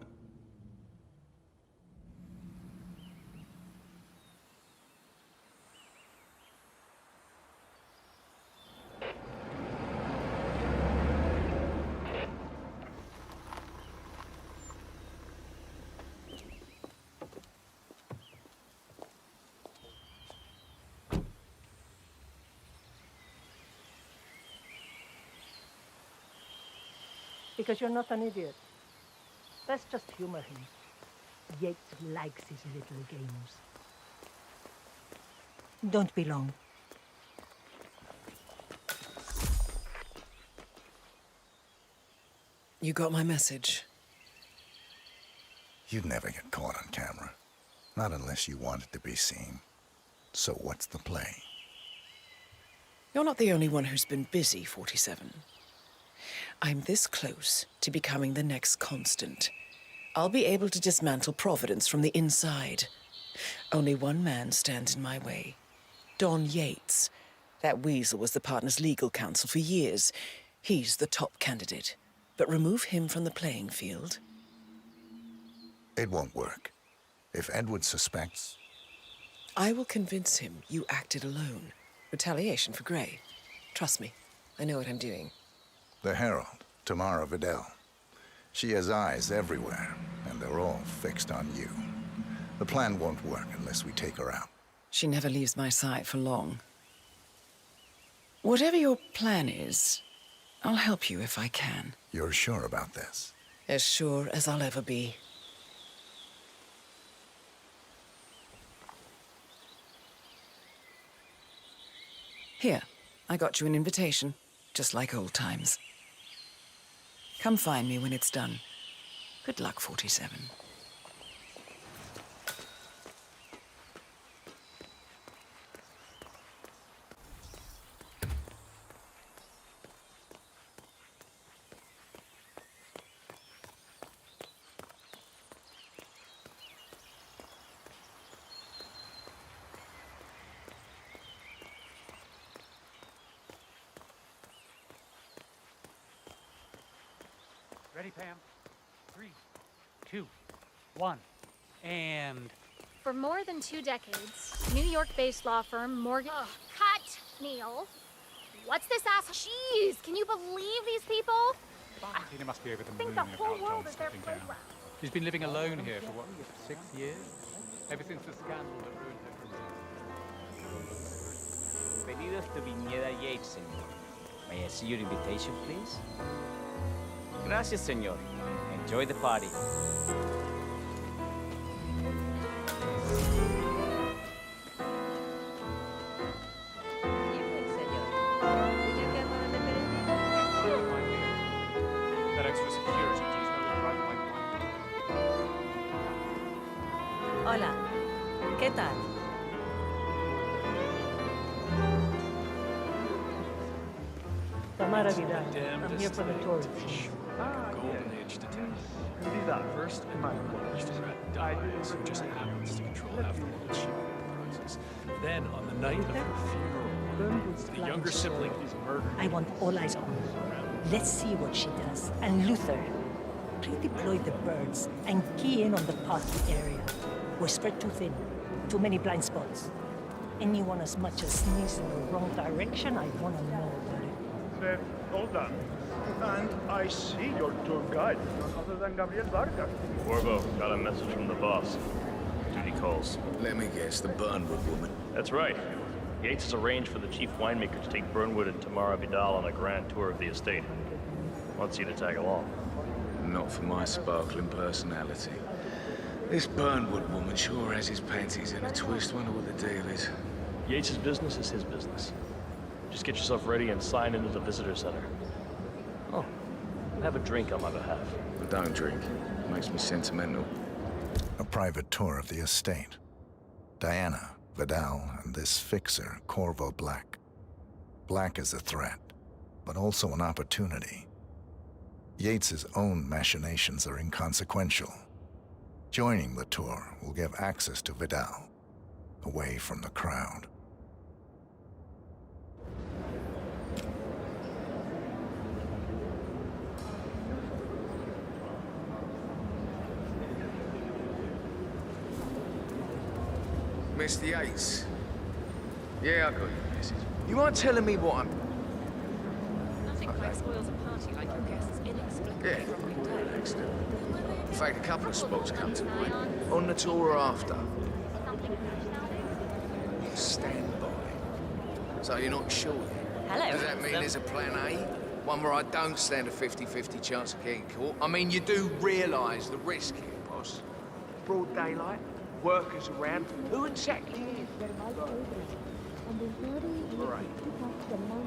Because you're not an idiot. Let's just humor him. Yates likes his little games. Don't be long. You got my message. You'd never get caught on camera. Not unless you wanted to be seen. So what's the play? You're not the only one who's been busy, 47. I'm this close to becoming the next Constant. I'll be able to dismantle Providence from the inside. Only one man stands in my way. Don Yates. That weasel was the partner's legal counsel for years. He's the top candidate. but remove him from the playing field. It won't work. If Edward suspects... I will convince him you acted alone. Retaliation for Grey. Trust me, I know what I'm doing. The Herald, Tamara Vidal. She has eyes everywhere, and they're all fixed on you. The plan won't work unless we take her out. She never leaves my side for long. Whatever your plan is, I'll help you if I can. You're sure about this? As sure as I'll ever be. Here, I got you an invitation, just like old times. Come find me when it's done. Good luck, 47. Ready, Pam? 3, 2, 1, and... For more than 2 decades, New York-based law firm Morgan... Ugh, cut, Neil. What's this ass? Jeez, can you believe these people? Valentina must be over the I think moon the about whole world John is their stepping down. playground. She's been living alone here for, what, 6 years? Ever since the scandal that ruined her career. Bienvenidos to Viñeda Yates, señor. May I see your invitation, please? Gracias, señor. Enjoy the party. That extra security, do you know the right pipeline? Hola. ¿Qué tal? Tamara Vidal. I'm here for the tourists. Golden Age detective. First, a middle-aged threat dies who just happens to control half the world's shipping enterprises. Then, on the night of her funeral, the younger sibling is murdered. I want all eyes on her. Let's see what she does. And Luther, redeploy the birds and key in on the party area. We're spread too thin. Too many blind spots. Anyone as much as sneeze in the wrong direction, I want to know about it. Sir, hold on. And I see your tour guide, none other than Gabriel Vargas. Corvo, got a message from the boss. Duty calls. Let me guess, the Burnwood woman. That's right. Yates has arranged for the chief winemaker to take Burnwood and Tamara Vidal on a grand tour of the estate. Wants you to tag along. Not for my sparkling personality. This Burnwood woman sure has his panties in a twist. Wonder what the deal is. Yates' business is his business. Just get yourself ready and sign into the visitor center. Oh, have a drink on my behalf. I don't drink. It makes me sentimental. A private tour of the estate. Diana, Vidal, and this fixer, Corvo Black. Black is a threat, but also an opportunity. Yates's own machinations are inconsequential. Joining the tour will give access to Vidal, away from the crowd. Mr. Yates. Yeah, I got your message. You mind telling me what I'm... Nothing quite spoils a party like your guests inexplicably Yeah, excellent. In fact, a couple of spots come to mind. On the tour or after. Stand by. So you're not sure yet? Hello. Does that mean there's a plan A? One where I don't stand a 50-50 chance of getting caught? I mean, you do realise the risk here, boss. Broad daylight, workers around. Who exactly is? Right.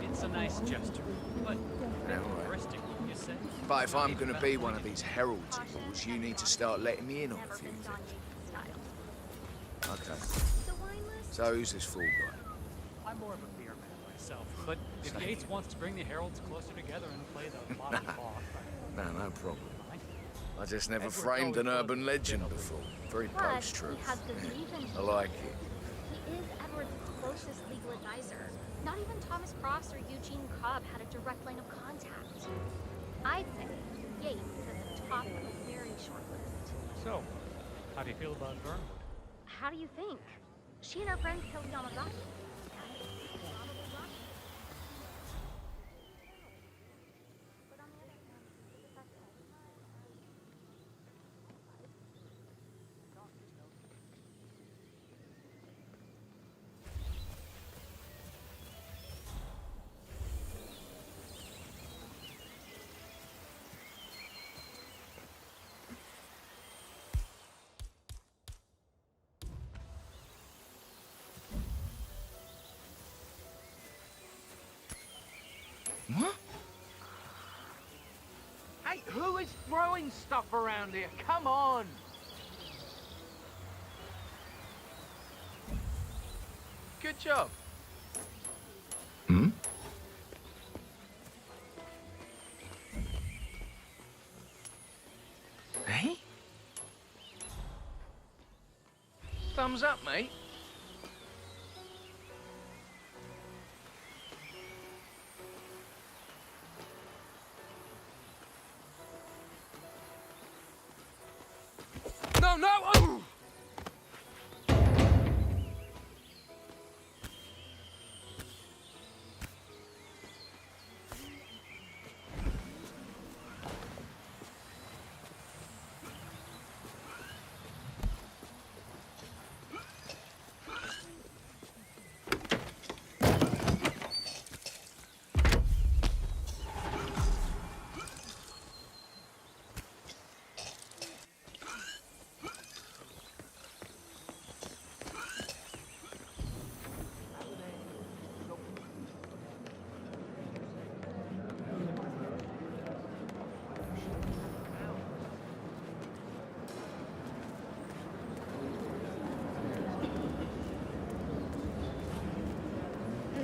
It's a nice gesture, but heuristic, you say? But if I'm gonna be one of these heralds of yours, you need to start letting me in on a few things. Okay. So who's this fool guy? I'm more of a beer man myself, but if Yates wants to bring the Heralds closer together and play the bottom off, No problem. I just never framed an urban legend before. Very post-truth. I like it. He is Edward's closest legal advisor. Not even Thomas Cross or Eugene Cobb had a direct line of contact. I'd say Yates at the top of a very short list. So, how do you feel about Vernwood? How do you think? She and her friends killed Yamazaki. What? Hey, who is throwing stuff around here? Come on! Good job. Hmm? Hey? Thumbs up, mate. No, no! Oh!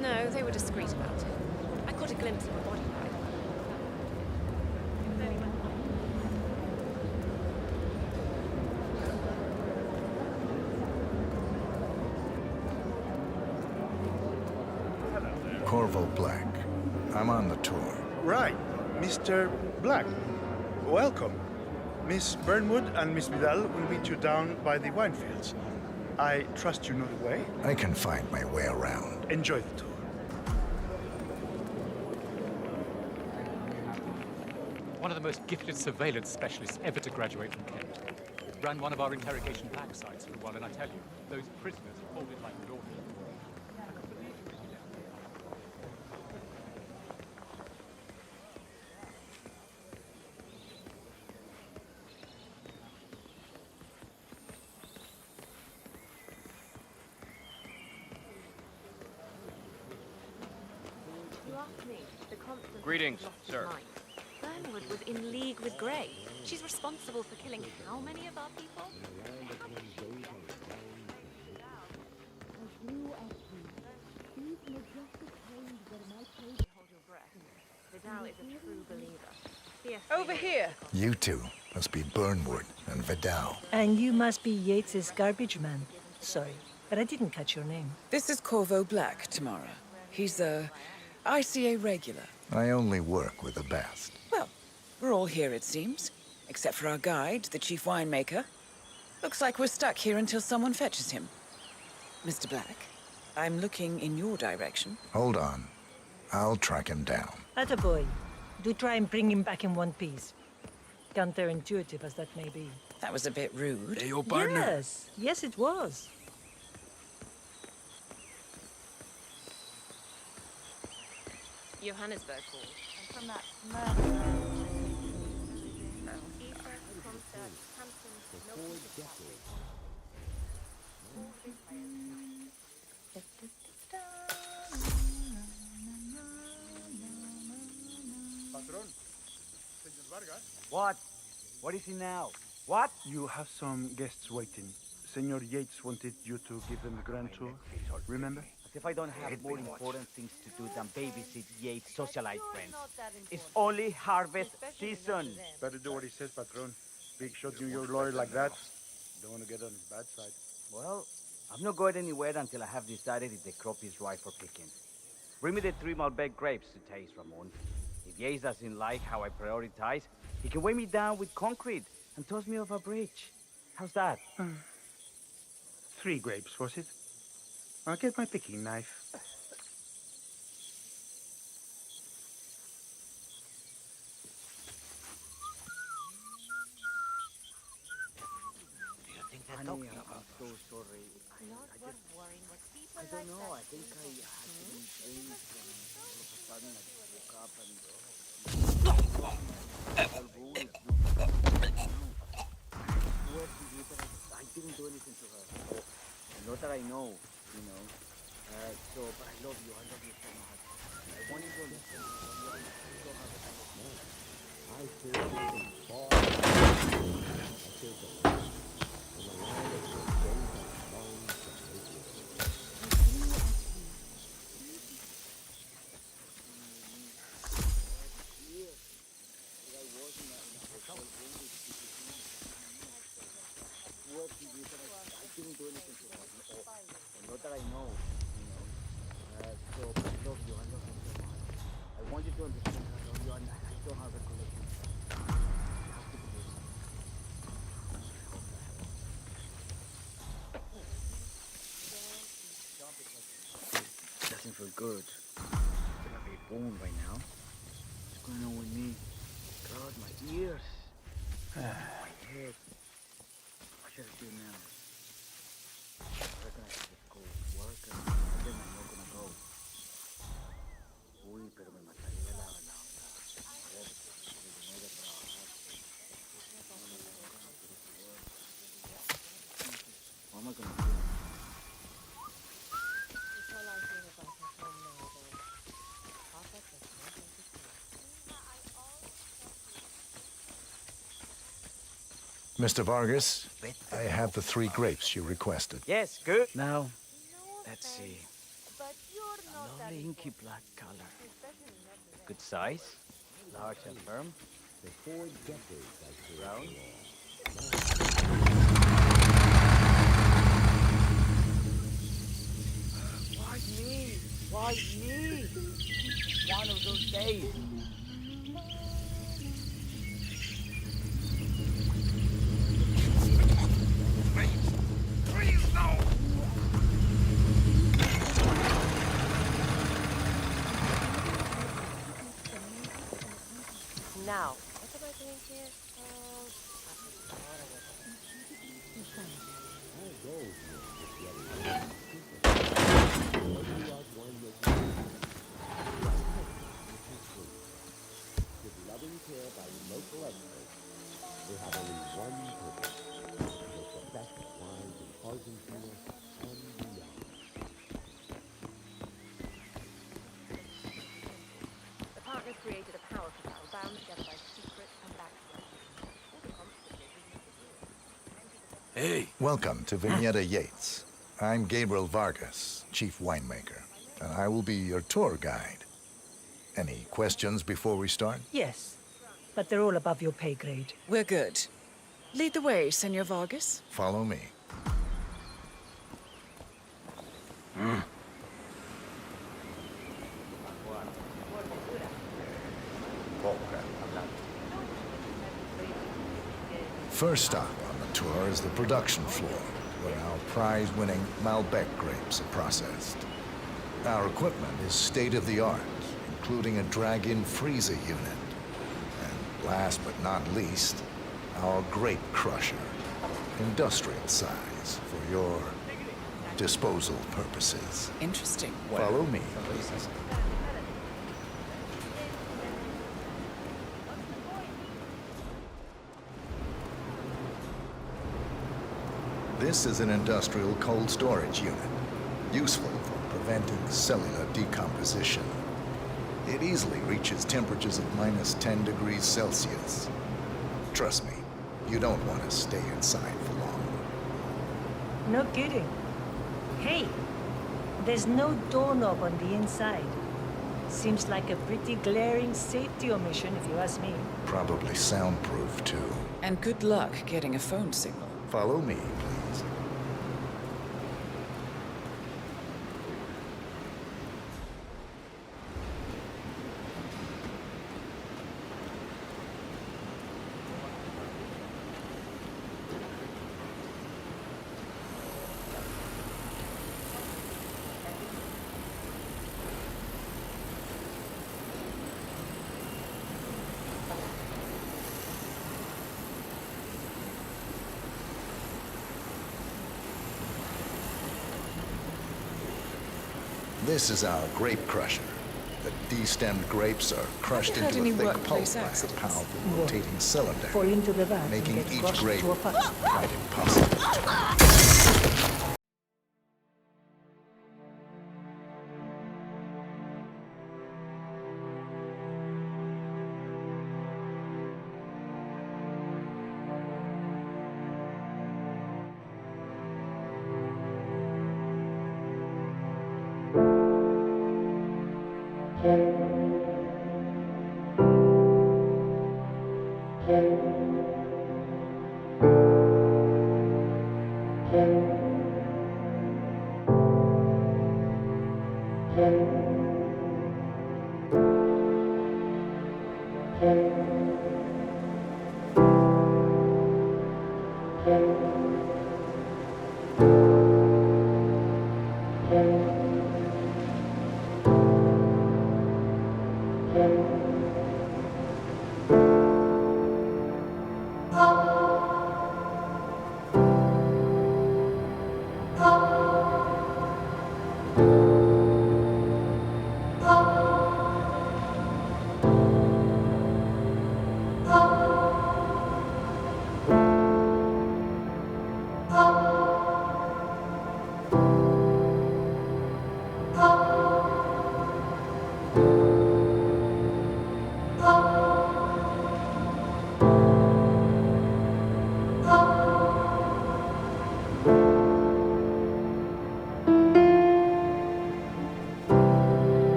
No, they were discreet about it. I caught a glimpse of a body ride. Corvo Black. I'm on the tour. Right, Mr. Black. Welcome. Miss Burnwood and Miss Vidal will meet you down by the wine fields. I trust you know the way. I can find my way around. Enjoy the tour. One of the most gifted surveillance specialists ever to graduate from Kent. Ran one of our interrogation back sites for a while, and I tell you, those prisoners folded like daughters. You asked me, the constant Greetings, lost his sir. mind. Burnwood was in league with Grey. She's responsible for killing how many of our people? Hold your breath. Vidal is a true believer. Over here. You two must be Burnwood and Vidal. And you must be Yates's garbage man. Sorry, but I didn't catch your name. This is Corvo Black, Tamara. He's a ICA regular. I only work with the best. Well, we're all here, it seems. Except for our guide, the chief winemaker. Looks like we're stuck here until someone fetches him. Mr. Black, I'm looking in your direction. Hold on. I'll track him down. Attaboy. Do try and bring him back in one piece. Counterintuitive as that may be. That was a bit rude. Hey, your partner. Yes, yes it was. Johannesburg Hall. And from that murder. Patron, Señor Vargas. What? What is he now? What? You have some guests waiting. Senor Yates wanted you to give them the grand tour. Remember? As if I don't have more important things to do than babysit Yates' socialite friends. It's only harvest season. Better do what he says, Patron. Big shot New York lawyer like that. Don't want to get on his bad side. Well, I'm not going anywhere until I have decided if the crop is right for picking. Bring me the 3 Malbec grapes to taste, Ramon. If Yates doesn't like how I prioritize, he can weigh me down with concrete and toss me off a bridge. How's that? 3 grapes, was it? I'll get my picking knife. Honey, I'm so sorry. I just worrying what people I don't know. I think I had too many drinks and all of a sudden I just woke up and swear to you that I didn't do anything to her. Not that I know, you know. But I love you. I love you so much. I want you to understand. I feel far. I feel the didn't do anything to her. Not that I know, you know. But I love you. I love you so much. I want you to understand I love you, and I don't have recollection of that. You have to believe me. It doesn't feel good. I feel like a bone right now. What's going on with me? God, my ears. My head. What should I do now? I reckon I should just go work and then I'm not gonna go. Uy, pero me mataría la a ver, si no voy a trabajar. What am I gonna do? Mr. Vargas, I have the 3 grapes you requested. Yes, good. Now, let's see. A lovely inky black color. Good size, large and firm. Brown. Why me? Why me? One of those days. Now, what am I doing here? With loving care by local experts, we have only one purpose: to make the best wines in Argentina and beyond. The partners created a power canal bound together by secret and background. Hey! Welcome to Viñeta Yates. I'm Gabriel Vargas, chief winemaker, and I will be your tour guide. Any questions before we start? Yes, but they're all above your pay grade. We're good. Lead the way, Senor Vargas. Follow me. First stop on the tour is the production floor, where our prize-winning Malbec grapes are processed. Our equipment is state-of-the-art, including a drag-in freezer unit. And last but not least, our grape crusher, industrial size for your disposal purposes. Interesting. Follow me. This is an industrial cold storage unit, useful for preventing cellular decomposition. It easily reaches temperatures of -10 degrees Celsius. Trust me, you don't want to stay inside for long. No kidding. Hey, there's no doorknob on the inside. Seems like a pretty glaring safety omission, if you ask me. Probably soundproof, too. And good luck getting a phone signal. Follow me, please. This is our grape crusher. The destemmed grapes are crushed Have you into heard a any thick pulp workplace by a accidents? powerful rotating cylinder, Fall into the vat making and get each crushed grape to a puddle. quite impossible to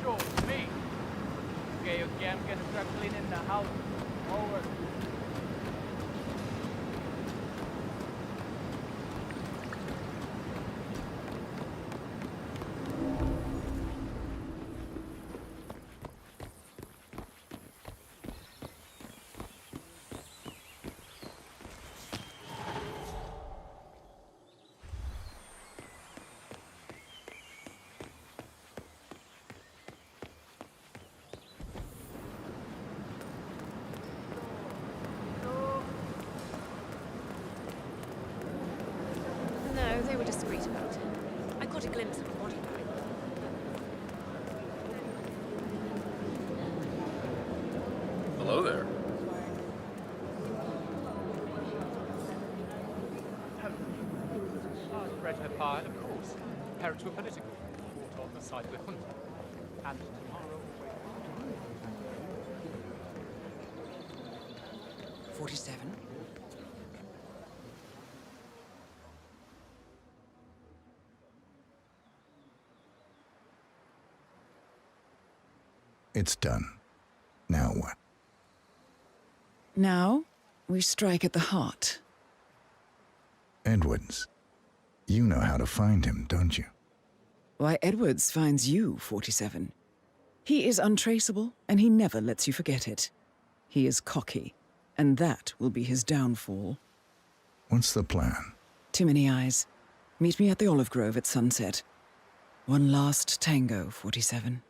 Sure, me. Okay, I'm gonna start cleaning the house. Over. No, they were discreet about it. I caught a glimpse of a body bag. Hello there. I've read her file, of course. Parents were political. Fought on the side of the junta. And tomorrow... 47. It's done. Now what? Now, we strike at the heart. Edwards. You know how to find him, don't you? Why, Edwards finds you, 47. He is untraceable, and he never lets you forget it. He is cocky, and that will be his downfall. What's the plan? Too many eyes. Meet me at the olive grove at sunset. One last tango, 47.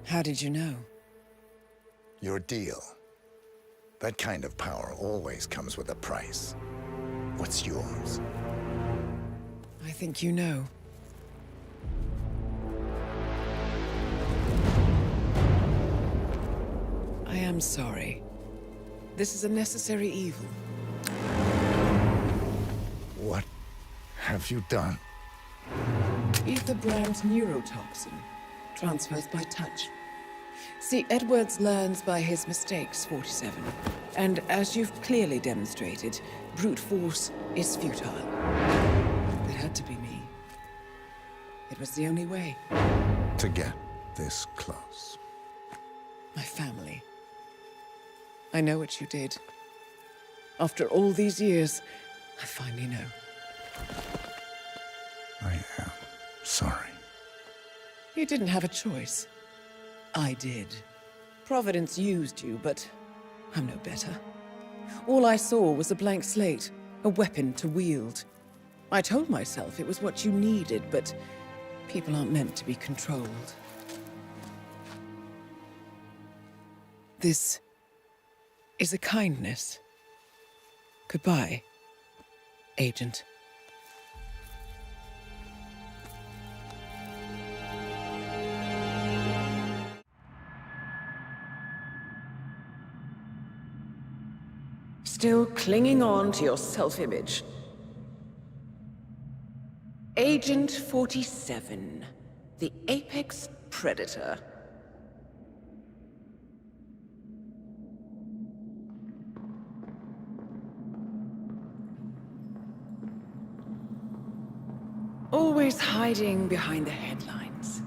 How did you know? Your deal. That kind of power always comes with a price. What's yours? I think you know. I am sorry. This is a necessary evil. What have you done? Ether brand neurotoxin transfers by touch. See, Edwards learns by his mistakes, 47. And as you've clearly demonstrated, brute force is futile. It had to be me. It was the only way. To get this close. My family. I know what you did. After all these years, I finally know. I am sorry. You didn't have a choice. I did. Providence used you, but I'm no better. All I saw was a blank slate, a weapon to wield. I told myself it was what you needed, but people aren't meant to be controlled. This is a kindness. Goodbye, Agent. Still clinging on to your self-image. Agent 47, the apex predator. Always hiding behind the headlines.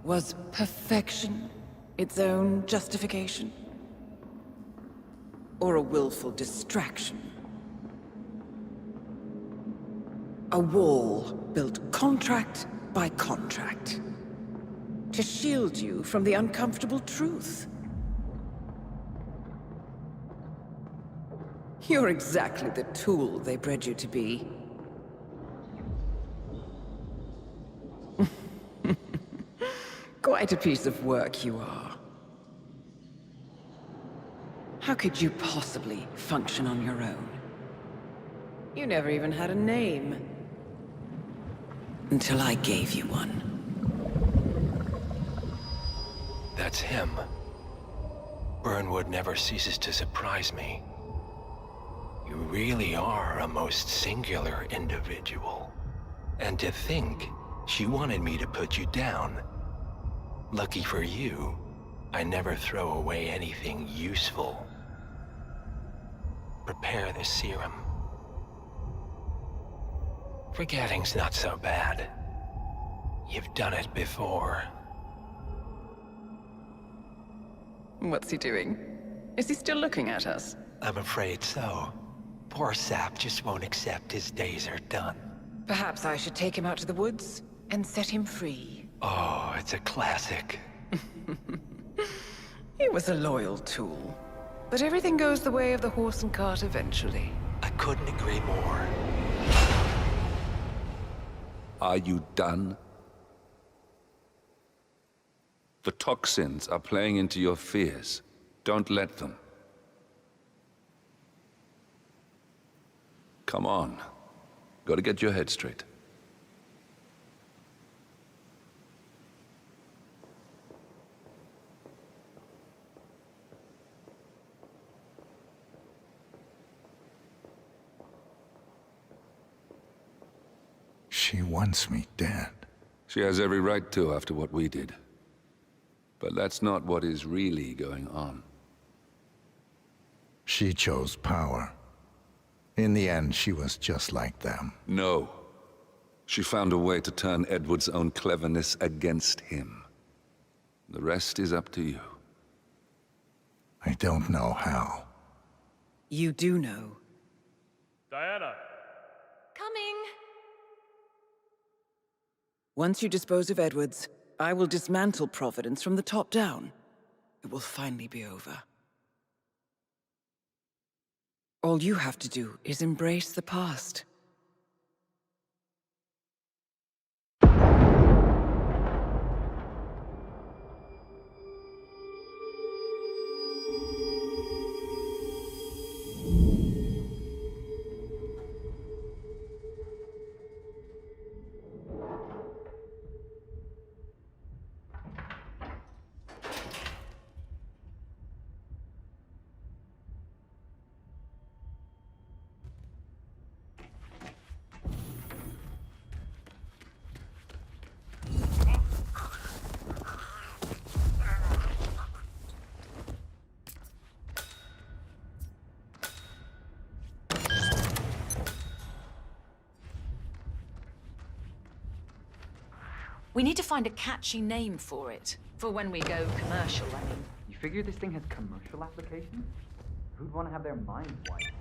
Was perfection its own justification? Or a willful distraction? A wall built contract by contract to shield you from the uncomfortable truth. You're exactly the tool they bred you to be. Quite a piece of work you are. How could you possibly function on your own? You never even had a name. Until I gave you one. That's him. Burnwood never ceases to surprise me. You really are a most singular individual. And to think, she wanted me to put you down. Lucky for you, I never throw away anything useful. Prepare the serum. Forgetting's not so bad. You've done it before. What's he doing? Is he still looking at us? I'm afraid so. Poor sap just won't accept his days are done. Perhaps I should take him out to the woods and set him free. Oh, it's a classic. He was a loyal tool. But everything goes the way of the horse and cart eventually. I couldn't agree more. Are you done? The toxins are playing into your fears. Don't let them. Come on. Gotta get your head straight. She wants me dead. She has every right to after what we did. But that's not what is really going on. She chose power. In the end, she was just like them. No. She found a way to turn Edward's own cleverness against him. The rest is up to you. I don't know how. You do know. Diana! Coming! Once you dispose of Edwards, I will dismantle Providence from the top down. It will finally be over. All you have to do is embrace the past. We need to find a catchy name for it. For when we go commercial, I mean. You figure this thing has commercial applications? Who'd want to have their minds wiped?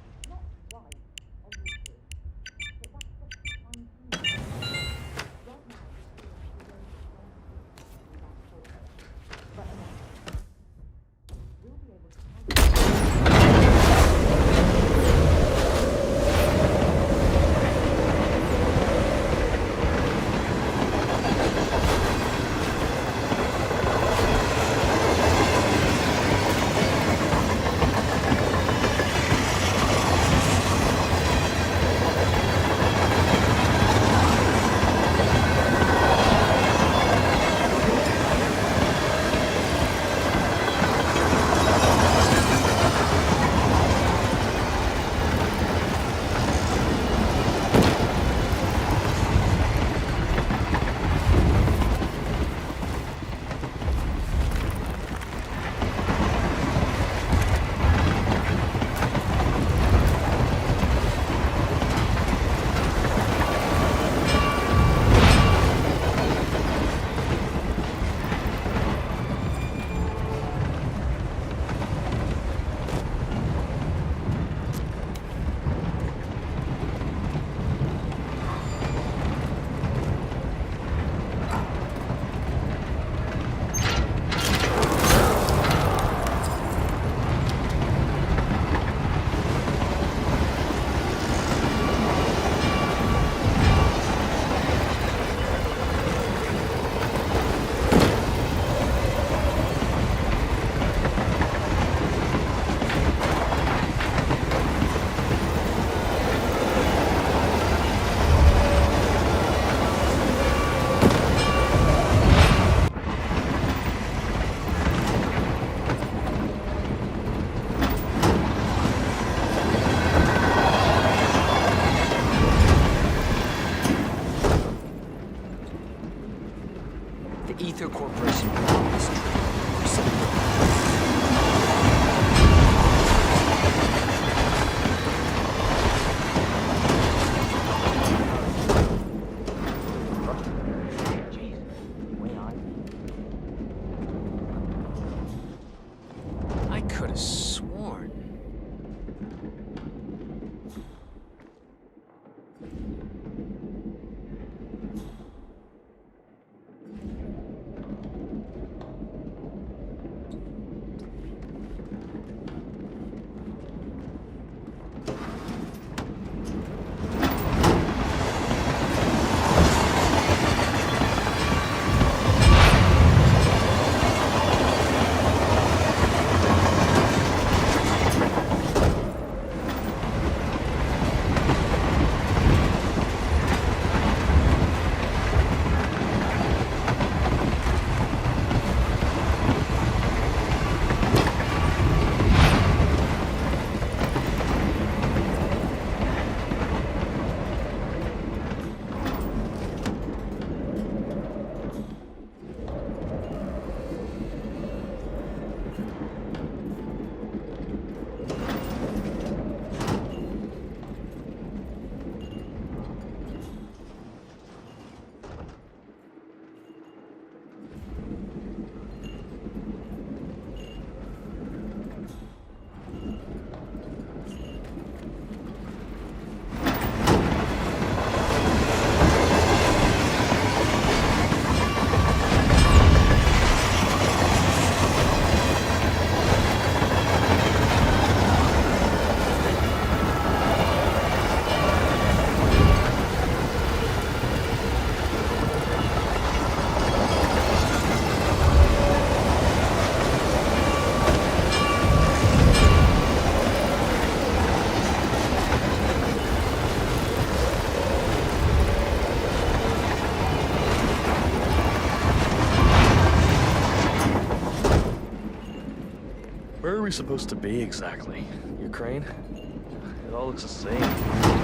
we supposed to be exactly? Ukraine? It all looks the same.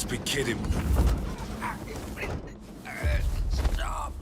must be kidding. Stop!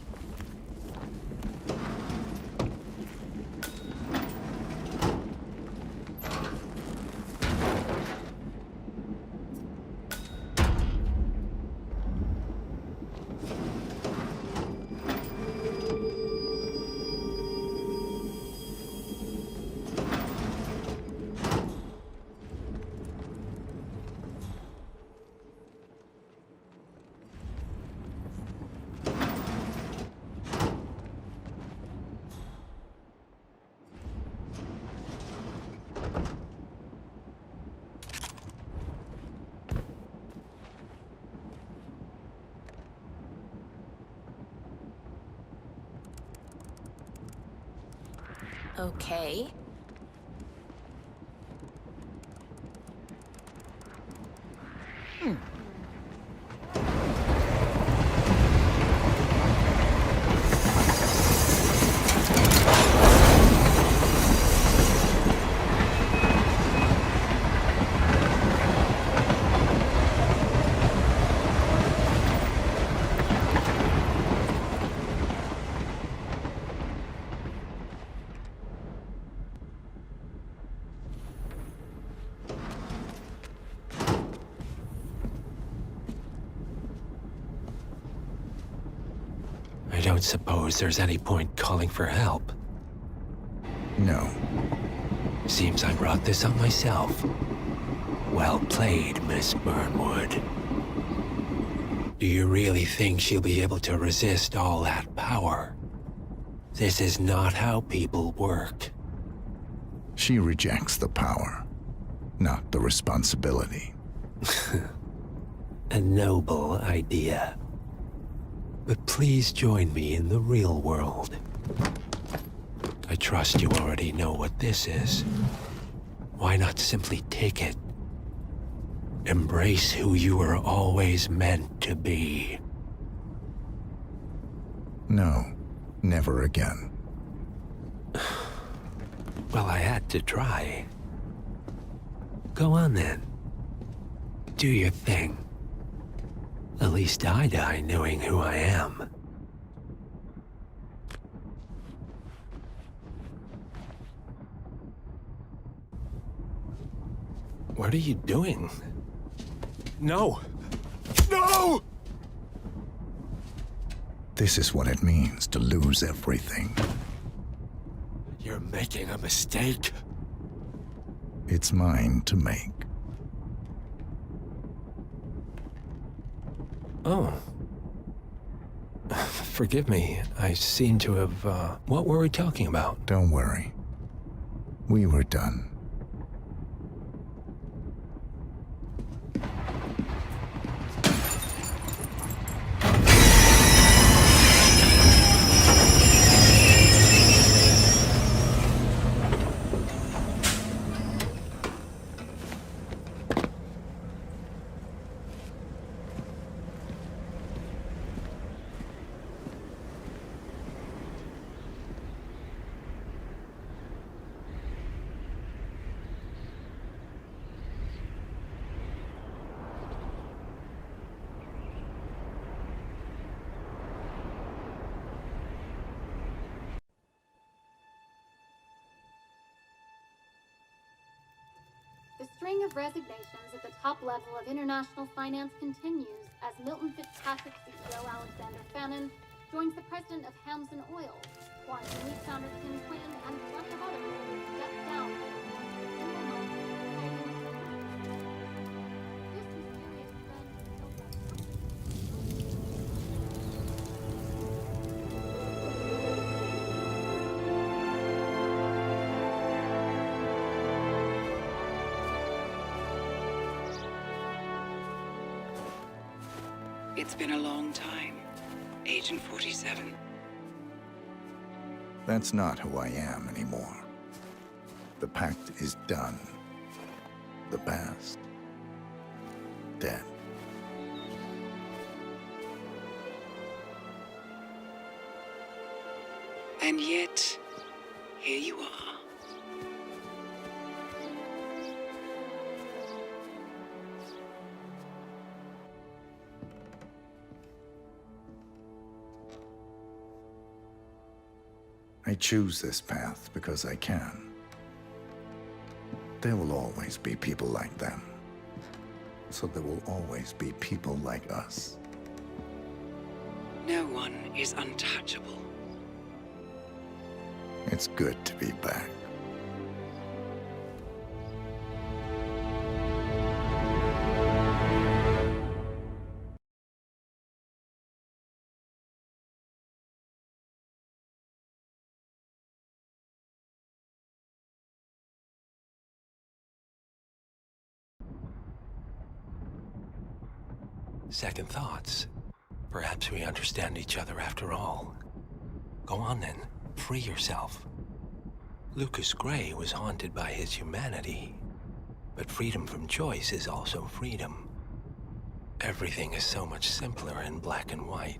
Okay. I don't suppose there's any point calling for help. No. Seems I brought this on myself. Well played, Miss Burnwood. Do you really think she'll be able to resist all that power? This is not how people work. She rejects the power, not the responsibility. A noble idea. But please join me in the real world. I trust you already know what this is. Why not simply take it? Embrace who you were always meant to be. No, never again. Well, I had to try. Go on then. Do your thing. At least I die knowing who I am. What are you doing? No! No! This is what it means to lose everything. You're making a mistake. It's mine to make. Oh. Forgive me. I seem to have, what were we talking about? Don't worry. We were done. The string of resignations at the top level of international finance continues as Milton Fitzpatrick CEO Alexander Fannin joins the president of Hamson Oil, Quantum Leap founder Tim Quinn, and plenty of others step down. It's been a long time, Agent 47. That's not who I am anymore. The pact is done. The past, dead. And yet, here you are. I choose this path because I can. There will always be people like them. So there will always be people like us. No one is untouchable. It's good to be back. Second thoughts. Perhaps we understand each other after all. Go on then, free yourself. Lucas Gray was haunted by his humanity, but freedom from choice is also freedom. Everything is so much simpler in black and white.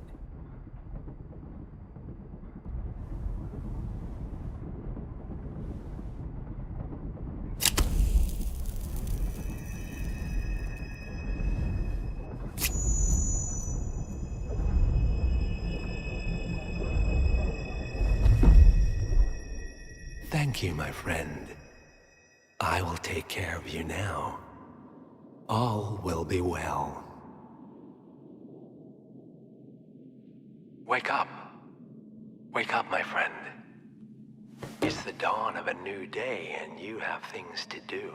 Thank you, my friend. I will take care of you now. All will be well. Wake up. Wake up, my friend. It's the dawn of a new day, and you have things to do.